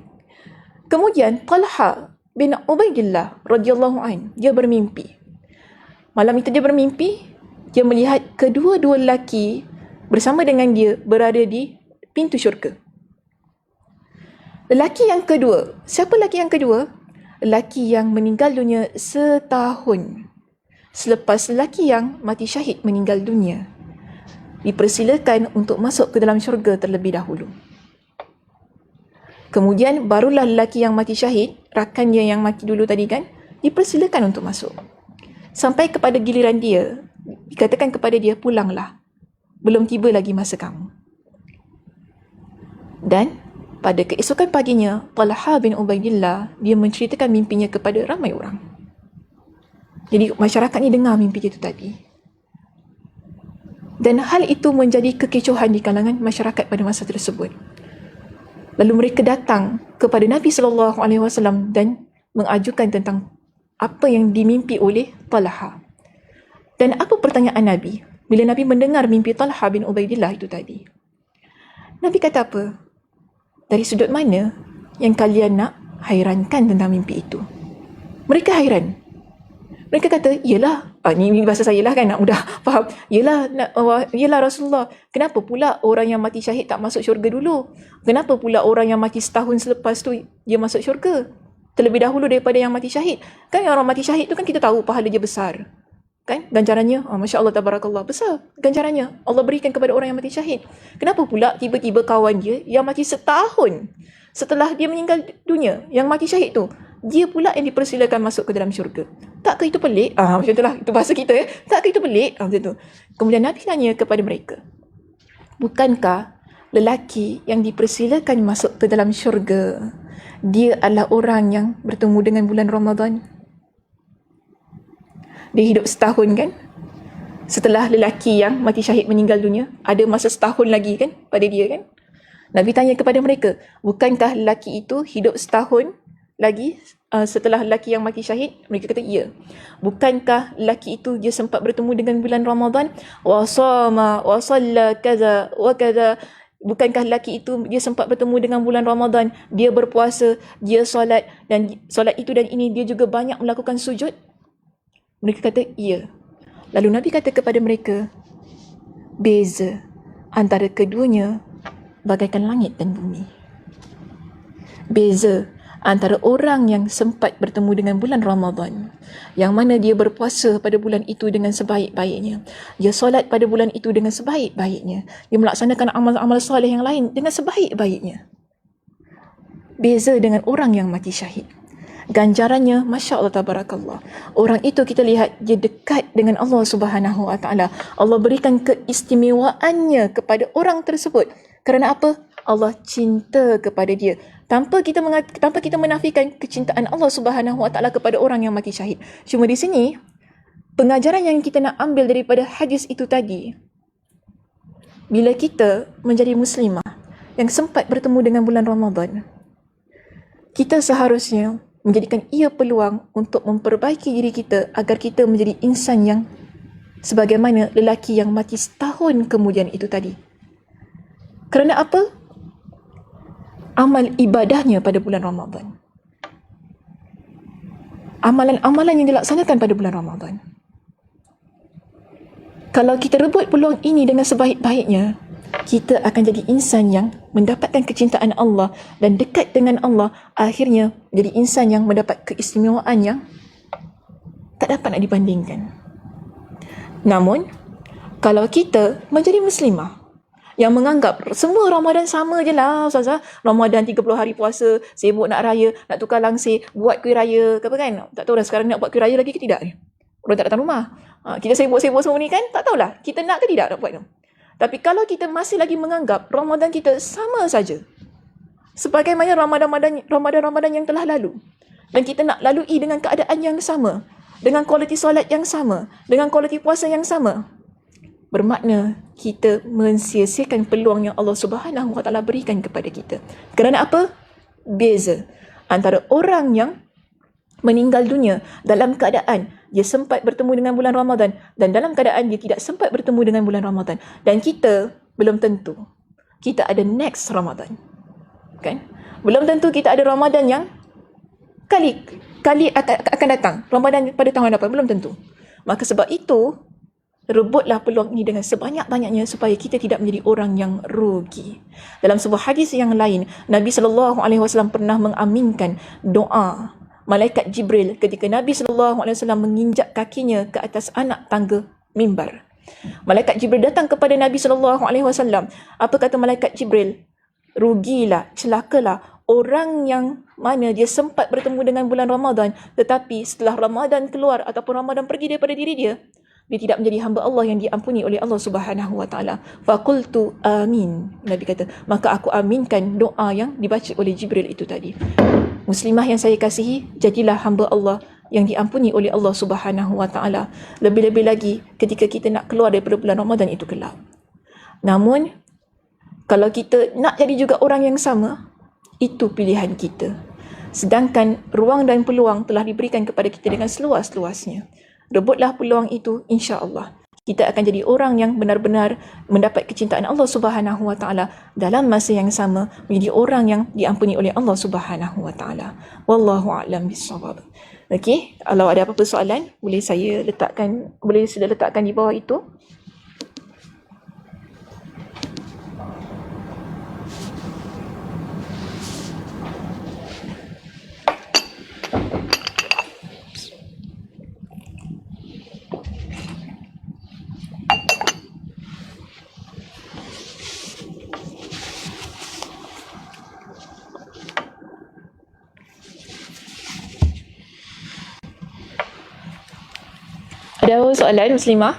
Kemudian Talha bin Ubaidillah radhiyallahu an, dia bermimpi. Malam itu dia bermimpi, dia melihat kedua-dua lelaki bersama dengan dia berada di pintu syurga. Lelaki yang kedua, siapa lelaki yang kedua? Lelaki yang meninggal dunia setahun selepas lelaki yang mati syahid meninggal dunia. Dipersilakan untuk masuk ke dalam syurga terlebih dahulu. Kemudian barulah lelaki yang mati syahid, rakan dia yang mati dulu tadi kan, dipersilakan untuk masuk. Sampai kepada giliran dia, dikatakan kepada dia, pulanglah. Belum tiba lagi masa kamu. Dan pada keesokan paginya, Talha bin Ubaidillah, dia menceritakan mimpinya kepada ramai orang. Jadi masyarakat ni dengar mimpi dia itu tadi. Dan hal itu menjadi kekecohan di kalangan masyarakat pada masa tersebut. Lalu mereka datang kepada Nabi SAW dan mengajukan tentang apa yang dimimpi oleh Talha. Dan apa pertanyaan Nabi bila Nabi mendengar mimpi Talha bin Ubaidillah itu tadi? Nabi kata apa? Dari sudut mana yang kalian nak hairankan tentang mimpi itu? Mereka hairan. Mereka kata, yelah, ni bahasa saya lah kan, nak mudah faham. Yelah Rasulullah, kenapa pula orang yang mati syahid tak masuk syurga dulu? Kenapa pula orang yang mati setahun selepas tu dia masuk syurga terlebih dahulu daripada yang mati syahid? Kan yang orang mati syahid tu kan kita tahu pahala dia besar. Kan ganjarannya, Masya Allah tabarakallah, besar ganjarannya Allah berikan kepada orang yang mati syahid. Kenapa pula tiba-tiba kawan dia yang mati setahun setelah dia meninggal dunia, yang mati syahid tu, dia pula yang dipersilakan masuk ke dalam syurga? Takkah itu pelik? Macam itulah, itu bahasa kita ya. Takkah itu pelik? Macam tu. Kemudian Nabi tanya kepada mereka, bukankah lelaki yang dipersilakan masuk ke dalam syurga, dia adalah orang yang bertemu dengan bulan Ramadan? Dia hidup setahun kan? Setelah lelaki yang mati syahid meninggal dunia, ada masa setahun lagi kan pada dia kan? Nabi tanya kepada mereka, bukankah lelaki itu hidup setahun lagi setelah lelaki yang mati syahid? Mereka kata, ya. Bukankah lelaki itu dia sempat bertemu dengan bulan Ramadan? Wa sama wa salla kaza wa kaza. Bukankah lelaki itu dia sempat bertemu dengan bulan Ramadan, dia berpuasa, dia solat, dan solat itu dan ini dia juga banyak melakukan sujud? Mereka kata, ya. Lalu Nabi kata kepada mereka, beza antara keduanya bagaikan langit dan bumi. Beza antara orang yang sempat bertemu dengan bulan Ramadan, yang mana dia berpuasa pada bulan itu dengan sebaik-baiknya, dia solat pada bulan itu dengan sebaik-baiknya, dia melaksanakan amal-amal soleh yang lain dengan sebaik-baiknya. Beza dengan orang yang mati syahid. Ganjarannya, Masya Allah tabarakallah. Orang itu kita lihat dia dekat dengan Allah Subhanahu Wa Taala. Allah berikan keistimewaannya kepada orang tersebut. Kerana apa? Allah cinta kepada dia. Tanpa kita menafikan kecintaan Allah Subhanahu Wa Taala kepada orang yang mati syahid. Cuma di sini pengajaran yang kita nak ambil daripada hadis itu tadi, bila kita menjadi muslimah yang sempat bertemu dengan bulan Ramadan, kita seharusnya menjadikan ia peluang untuk memperbaiki diri kita agar kita menjadi insan yang sebagaimana lelaki yang mati setahun kemudian itu tadi. Kerana apa? Amal ibadahnya pada bulan Ramadan. Amalan-amalan yang dilaksanakan pada bulan Ramadan. Kalau kita rebut peluang ini dengan sebaik-baiknya, kita akan jadi insan yang mendapatkan kecintaan Allah dan dekat dengan Allah, akhirnya jadi insan yang mendapat keistimewaan yang tak dapat nak dibandingkan. Namun, kalau kita menjadi muslimah yang menganggap semua Ramadan sama je lah, Ustazah. Ramadan 30 hari puasa, sibuk nak raya, nak tukar langsir, buat kuih raya, apa kan? Tak tahu dah sekarang nak buat kuih raya lagi ke tidak ni. Orang tak datang rumah. Kita sibuk-sibuk semua ni kan, tak tahulah kita nak ke tidak nak buat tu. Tapi kalau kita masih lagi menganggap Ramadan kita sama saja sebagaimana Ramadan yang telah lalu, dan kita nak lalui dengan keadaan yang sama, dengan kualiti solat yang sama, dengan kualiti puasa yang sama, bermakna kita mensia-siakan peluang yang Allah Subhanahu Wa Taala berikan kepada kita. Kerana apa? Beza antara orang yang meninggal dunia dalam keadaan dia sempat bertemu dengan bulan Ramadan dan dalam keadaan dia tidak sempat bertemu dengan bulan Ramadan. Dan kita belum tentu kita ada next Ramadan. Kan? Belum tentu kita ada Ramadan yang kali akan datang. Ramadan pada tahun depan belum tentu. Maka sebab itu, rebutlah peluang ini dengan sebanyak-banyaknya supaya kita tidak menjadi orang yang rugi. Dalam sebuah hadis yang lain, Nabi SAW pernah mengaminkan doa malaikat Jibril ketika Nabi SAW menginjak kakinya ke atas anak tangga mimbar. Malaikat Jibril datang kepada Nabi SAW. Apa kata malaikat Jibril? Rugilah, celakalah orang yang mana dia sempat bertemu dengan bulan Ramadan, tetapi setelah Ramadan keluar ataupun Ramadan pergi daripada diri dia, dia tidak menjadi hamba Allah yang diampuni oleh Allah Subhanahu Wa Taala. Faqultu amin. Nabi kata, maka aku aminkan doa yang dibaca oleh Jibril itu tadi. Muslimah yang saya kasihi, jadilah hamba Allah yang diampuni oleh Allah Subhanahu Wa Taala. Lebih-lebih lagi ketika kita nak keluar daripada bulan Ramadan itu kelak. Namun, kalau kita nak jadi juga orang yang sama, itu pilihan kita. Sedangkan ruang dan peluang telah diberikan kepada kita dengan seluas-luasnya. Rebutlah peluang itu, insya-Allah. Kita akan jadi orang yang benar-benar mendapat kecintaan Allah Subhanahu Wa Taala dalam masa yang sama, menjadi orang yang diampuni oleh Allah Subhanahu Wa Taala. Wallahu a'lam bissawab. Okey, kalau ada apa-apa soalan, boleh sila letakkan di bawah itu. Ada soalan Muslimah?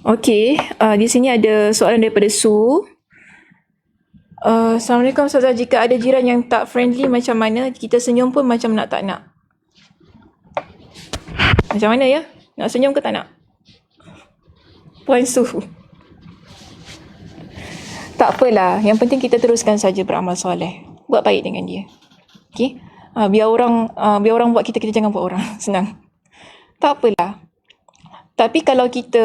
Okey, di sini ada soalan daripada Su. Assalamualaikum Ustazah, jika ada jiran yang tak friendly macam mana? Kita senyum pun macam nak tak nak. Macam mana ya? Nak senyum ke tak nak? Puan Su. Tak apalah, yang penting kita teruskan saja beramal soleh. Buat baik dengan dia. Okey? Biar orang buat kita, kita jangan buat orang. Senang. Tak apalah. Tapi kalau kita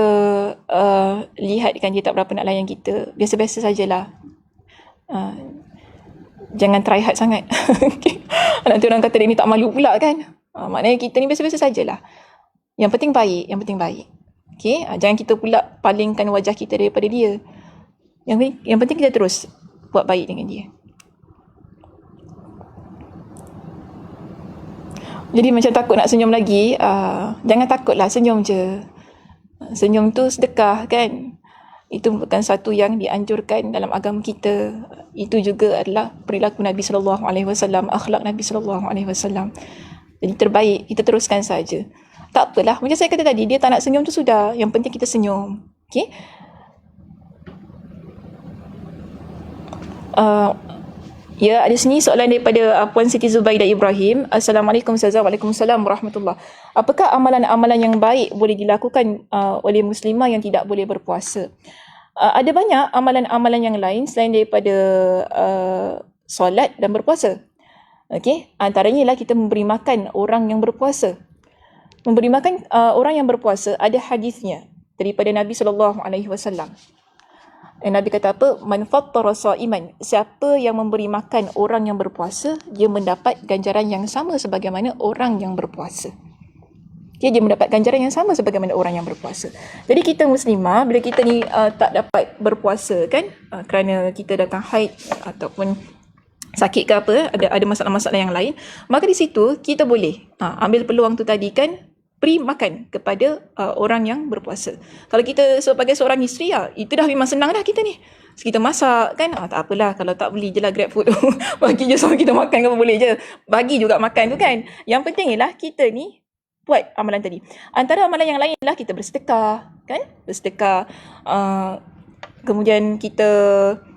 lihat kan dia tak berapa nak layan kita, biasa-biasa sajalah. Jangan try hard sangat. Okay. Nanti orang kata dia ni tak malu pula kan. Maknanya kita ni biasa-biasa sajalah. Yang penting baik, yang penting baik. Okey, jangan kita pula palingkan wajah kita daripada dia. Yang penting kita terus buat baik dengan dia. Jadi macam takut nak senyum lagi, jangan takutlah, senyum je. Senyum tu sedekah kan. Itu merupakan satu yang dianjurkan dalam agama kita. Itu juga adalah perilaku Nabi SAW, akhlak Nabi SAW. Jadi terbaik kita teruskan saja. Tak apalah, macam saya kata tadi, dia tak nak senyum tu sudah. Yang penting kita senyum. Okay? Ya, ada sini soalan daripada Puan Siti Zubaidah Ibrahim. Assalamualaikum Ustazah. Waalaikumsalam warahmatullahi. Apakah amalan-amalan yang baik boleh dilakukan oleh muslimah yang tidak boleh berpuasa? Ada banyak amalan-amalan yang lain selain daripada solat dan berpuasa. Okey, antaranya ialah kita memberi makan orang yang berpuasa. Memberi makan orang yang berpuasa ada hadisnya daripada Nabi SAW. Nabi kata apa? Man fattara sa'iman. Siapa yang memberi makan orang yang berpuasa, dia mendapat ganjaran yang sama sebagaimana orang yang berpuasa. Okay, dia mendapat ganjaran yang sama sebagaimana orang yang berpuasa. Jadi kita muslimah, bila kita ni tak dapat berpuasa kan, kerana kita datang haid ataupun sakit ke apa, ada masalah-masalah yang lain, maka di situ kita boleh ambil peluang tu tadi kan, beri makan kepada orang yang berpuasa. Kalau kita sebagai seorang isteri, itu dah memang senang dah kita ni. Kita masak kan, tak apalah kalau tak beli je lah Grab food. Bagi je sama kita makan ke boleh je. Bagi juga makan tu kan. Yang penting ialah kita ni buat amalan tadi. Antara amalan yang lain ialah kita bersedekah kan. Bersedekah, kemudian kita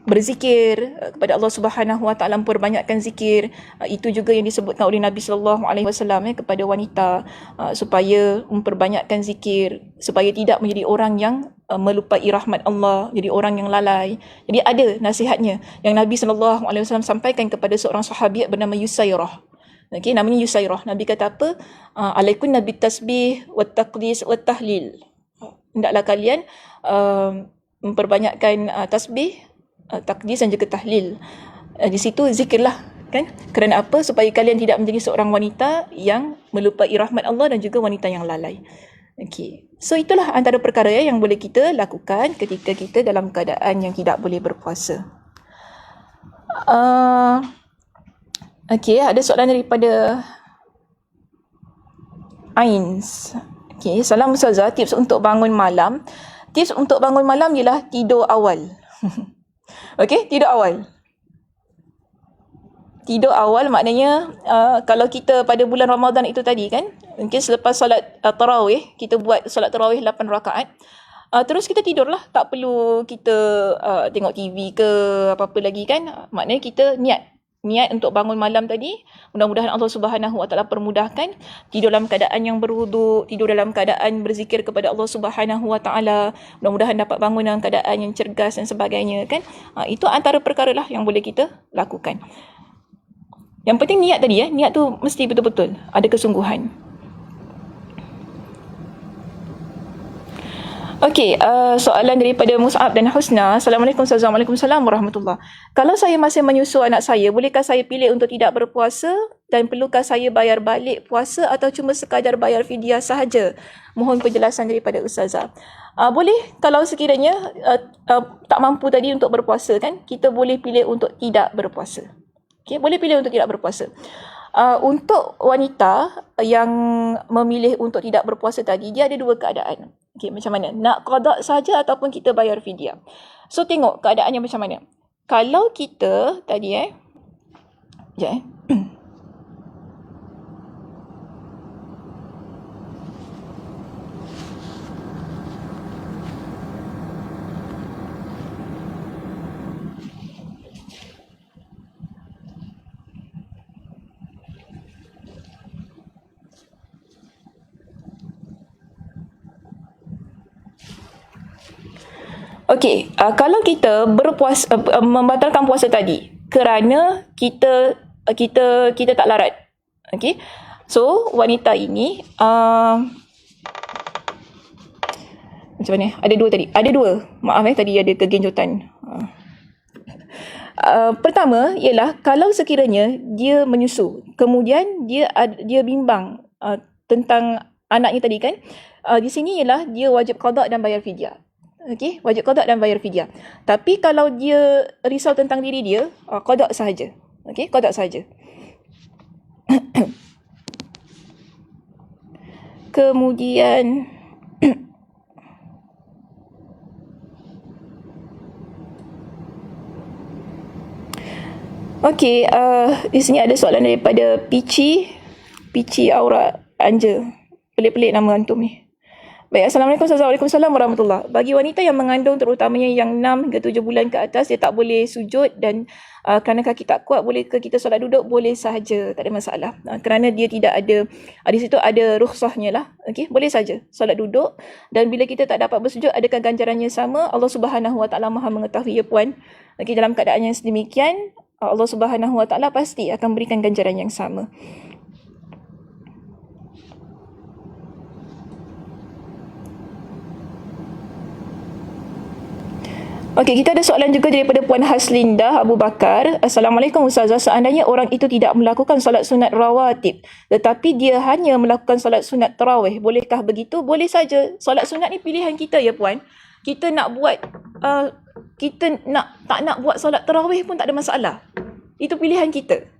berzikir kepada Allah Subhanahu Wa Taala, memperbanyakkan zikir. Itu juga yang disebutkan oleh Nabi sallallahu alaihi wasallam kepada wanita, supaya memperbanyakkan zikir, supaya tidak menjadi orang yang melupai rahmat Allah, jadi orang yang lalai. Jadi ada nasihatnya yang Nabi sallallahu alaihi wasallam sampaikan kepada seorang sahabiat bernama Yusairah. Okey, namanya Yusairah. Nabi kata apa? Alaikum nabi tasbih wat taqdis wat tahlil. Hendaklah kalian memperbanyakkan tasbih, takdis dan juga tahlil. Di situ zikirlah kan. Kerana apa? Supaya kalian tidak menjadi seorang wanita yang melupai rahmat Allah dan juga wanita yang lalai. Okey. So itulah antara perkara yang boleh kita lakukan ketika kita dalam keadaan yang tidak boleh berpuasa. Okey, ada soalan daripada Ains. Okey, salam Ustazah, tips untuk bangun malam. Tips untuk bangun malam ialah tidur awal. Okey, tidur awal. Tidur awal maknanya kalau kita pada bulan Ramadan itu tadi kan, mungkin selepas solat tarawih, kita buat solat tarawih 8 rakaat. Terus kita tidurlah, tak perlu kita tengok TV ke apa-apa lagi kan. Maknanya kita niat untuk bangun malam tadi, mudah-mudahan Allah Subhanahu Wa Taala permudahkan, tidur dalam keadaan yang berwuduk, tidur dalam keadaan berzikir kepada Allah Subhanahu Wa Taala, mudah-mudahan dapat bangun dalam keadaan yang cergas dan sebagainya kan. Itu antara perkara lah yang boleh kita lakukan. Yang penting niat tadi niat tu mesti betul-betul ada kesungguhan. Okey, soalan daripada Mus'ab dan Husna. Assalamualaikum Ustazah. Waalaikumsalam warahmatullahi. Kalau saya masih menyusu anak saya, bolehkah saya pilih untuk tidak berpuasa dan perlukah saya bayar balik puasa atau cuma sekadar bayar fidyah sahaja? Mohon penjelasan daripada Ustazah. Boleh kalau sekiranya tak mampu tadi untuk berpuasa kan, kita boleh pilih untuk tidak berpuasa. Okey, boleh pilih untuk tidak berpuasa. Untuk wanita yang memilih untuk tidak berpuasa tadi, dia ada dua keadaan. Okey, macam mana? Nak qada saja ataupun kita bayar fidyah. So tengok keadaannya macam mana. Kalau kita tadi sekejap Okey, kalau kita berpuasa, membatalkan puasa tadi kerana kita tak larat. Okey. So, wanita ini macam mana? Ada dua tadi. Ada dua. Maaf tadi ada kegenjutan. Pertama ialah kalau sekiranya dia menyusu, kemudian dia bimbang tentang anaknya tadi kan, di sini ialah dia wajib qada dan bayar fidyah. Okey, wajib qada dan bayar fidyah. Tapi kalau dia risau tentang diri dia, qada sahaja. Okey, qada sahaja. Kemudian okey, di sini ada soalan daripada Pici Aura Anja. Pelik-pelik nama antum ni. Baik, Assalamualaikum. Waalaikumsalam warahmatullahi. Bagi wanita yang mengandung, terutamanya yang 6 hingga 7 bulan ke atas, dia tak boleh sujud dan kerana kaki tak kuat, bolehkah kita solat duduk? Boleh sahaja, tak ada masalah. Kerana dia tidak ada, di situ ada rukhsahnya lah. Okey, boleh saja solat duduk. Dan bila kita tak dapat bersujud, adakah ganjarannya sama? Allah Subhanahu Wa Taala Maha mengetahui, ya puan. Okey, dalam keadaan yang sedemikian, Allah Subhanahu Wa Taala pasti akan berikan ganjaran yang sama. Okey, kita ada soalan juga daripada Puan Haslinda Abu Bakar. Assalamualaikum Ustazah, seandainya orang itu tidak melakukan solat sunat rawatib, tetapi dia hanya melakukan solat sunat tarawih, bolehkah begitu? Boleh saja. Solat sunat ni pilihan kita, ya puan. Kita nak buat, tak nak buat solat tarawih pun tak ada masalah. Itu pilihan kita.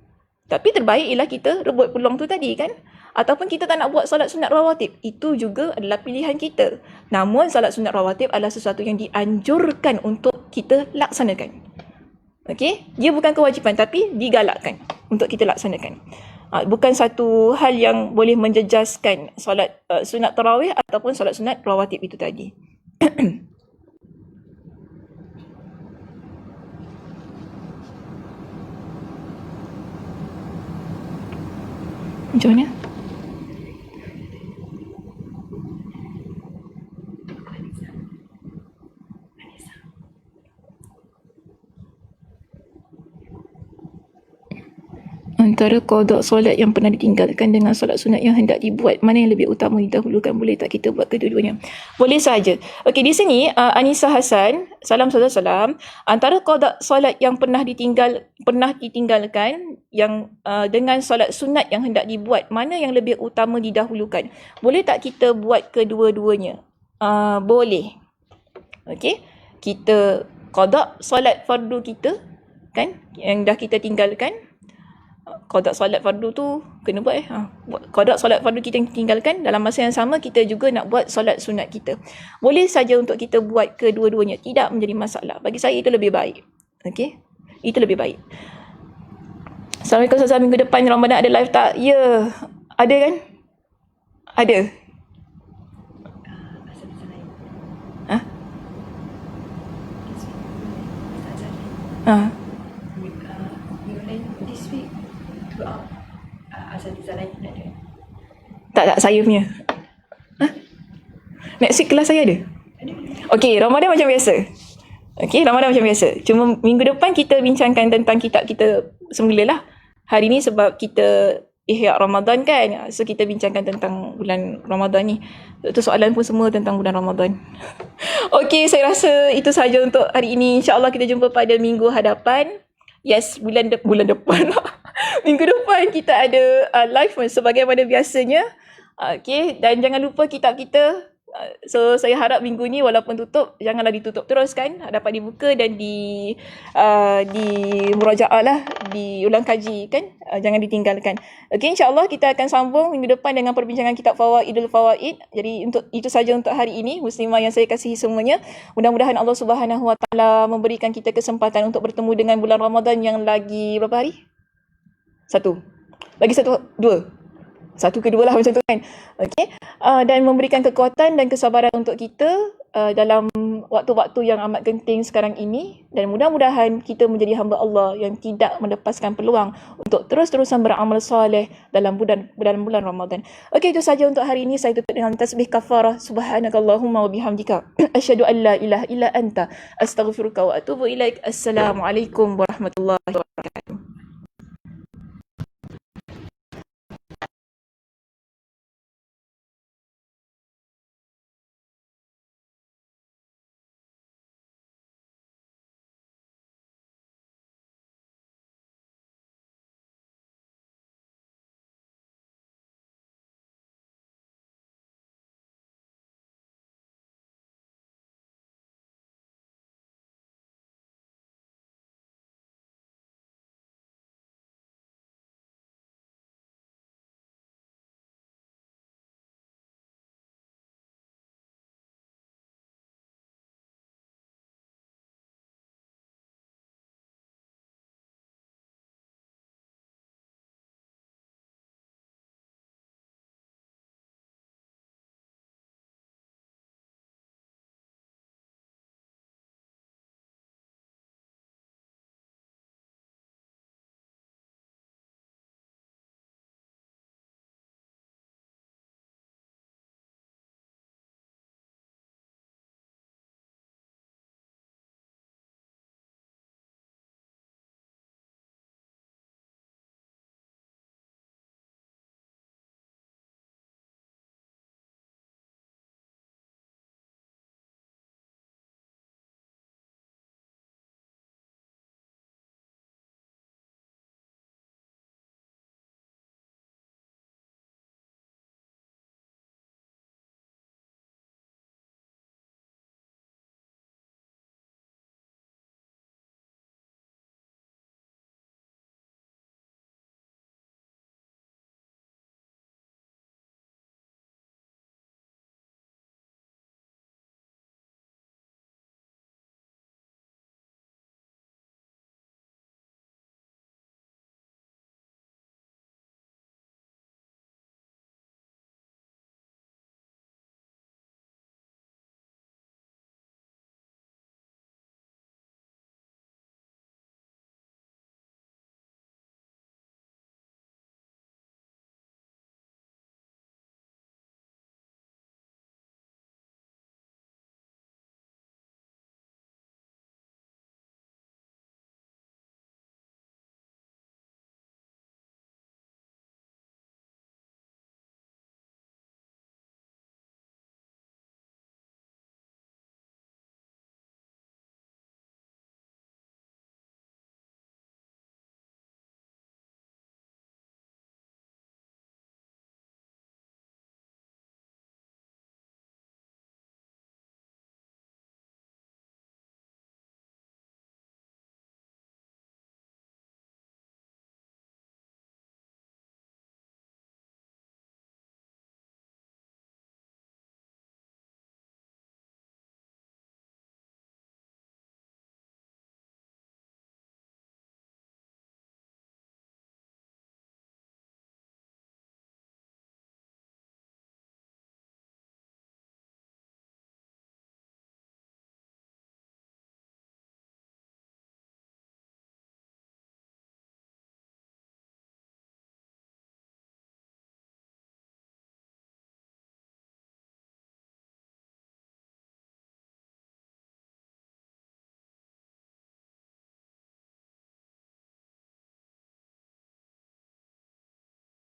Tapi terbaik ialah kita rebut peluang tu tadi kan. Ataupun kita tak nak buat solat sunat rawatib, itu juga adalah pilihan kita. Namun solat sunat rawatib adalah sesuatu yang dianjurkan untuk kita laksanakan. Okey, dia bukan kewajipan tapi digalakkan untuk kita laksanakan. Bukan satu hal yang boleh menjejaskan solat sunat tarawih ataupun solat sunat rawatib itu tadi. Macam mana? Antara qada solat yang pernah ditinggalkan dengan solat sunat yang hendak dibuat, mana yang lebih utama didahulukan? Boleh tak kita buat kedua-duanya? Boleh saja. Okey, di sini Anissa Hasan, salam salam. Antara qada solat yang pernah ditinggalkan yang dengan solat sunat yang hendak dibuat, mana yang lebih utama didahulukan? Boleh tak kita buat kedua-duanya? Boleh. Okey, kita qada solat fardu kita kan yang dah kita tinggalkan. Qada solat fardu tu kena buat qada solat fardu kita yang tinggalkan, dalam masa yang sama kita juga nak buat solat sunat kita. Boleh saja untuk kita buat kedua-duanya, tidak menjadi masalah. Bagi saya itu lebih baik. Okey, itu lebih baik. Assalamualaikum Ustazah, minggu depan Ramadan ada live tak? Ya, ada kan? Ada. Tak, saya punya. Next week kelas saya ada? Okey, Ramadan macam biasa. Okey, Ramadan macam biasa. Cuma minggu depan kita bincangkan tentang kitab kita semula lah. Hari ni sebab kita Ihya Ramadan kan. So kita bincangkan tentang bulan Ramadan ni. Itu soalan pun semua tentang bulan Ramadan. Okey, saya rasa itu sahaja untuk hari ini. InsyaAllah kita jumpa pada minggu hadapan. Yes, bulan depan lah. Minggu depan kita ada live sebagaimana biasanya. Okey, dan jangan lupa kitab kita. So saya harap minggu ni walaupun tutup, janganlah ditutup terus kan. Dapat dibuka dan di murajaah lah, diulang kaji kan. Jangan ditinggalkan. Okey, insyaAllah kita akan sambung minggu depan dengan perbincangan kitab Fawaidul Fawaid. Jadi itu saja untuk hari ini, muslimah yang saya kasihi semuanya. Mudah-mudahan Allah Subhanahu Wa Taala memberikan kita kesempatan untuk bertemu dengan bulan Ramadan yang lagi berapa hari? 1. Lagi 2. 1 ke 2 lah macam tu kan. Okey. Dan memberikan kekuatan dan kesabaran untuk kita dalam waktu-waktu yang amat genting sekarang ini. Dan mudah-mudahan kita menjadi hamba Allah yang tidak melepaskan peluang untuk terus-terusan beramal soleh dalam bulan Ramadan. Okey, itu saja untuk hari ini. Saya tutup dengan tasbih kafarah. Subhanakallahumma wa bihamdika asyhadu an la ilaha illa anta astaghfiruka wa atubu ilaik. Assalamualaikum warahmatullahi wabarakatuh.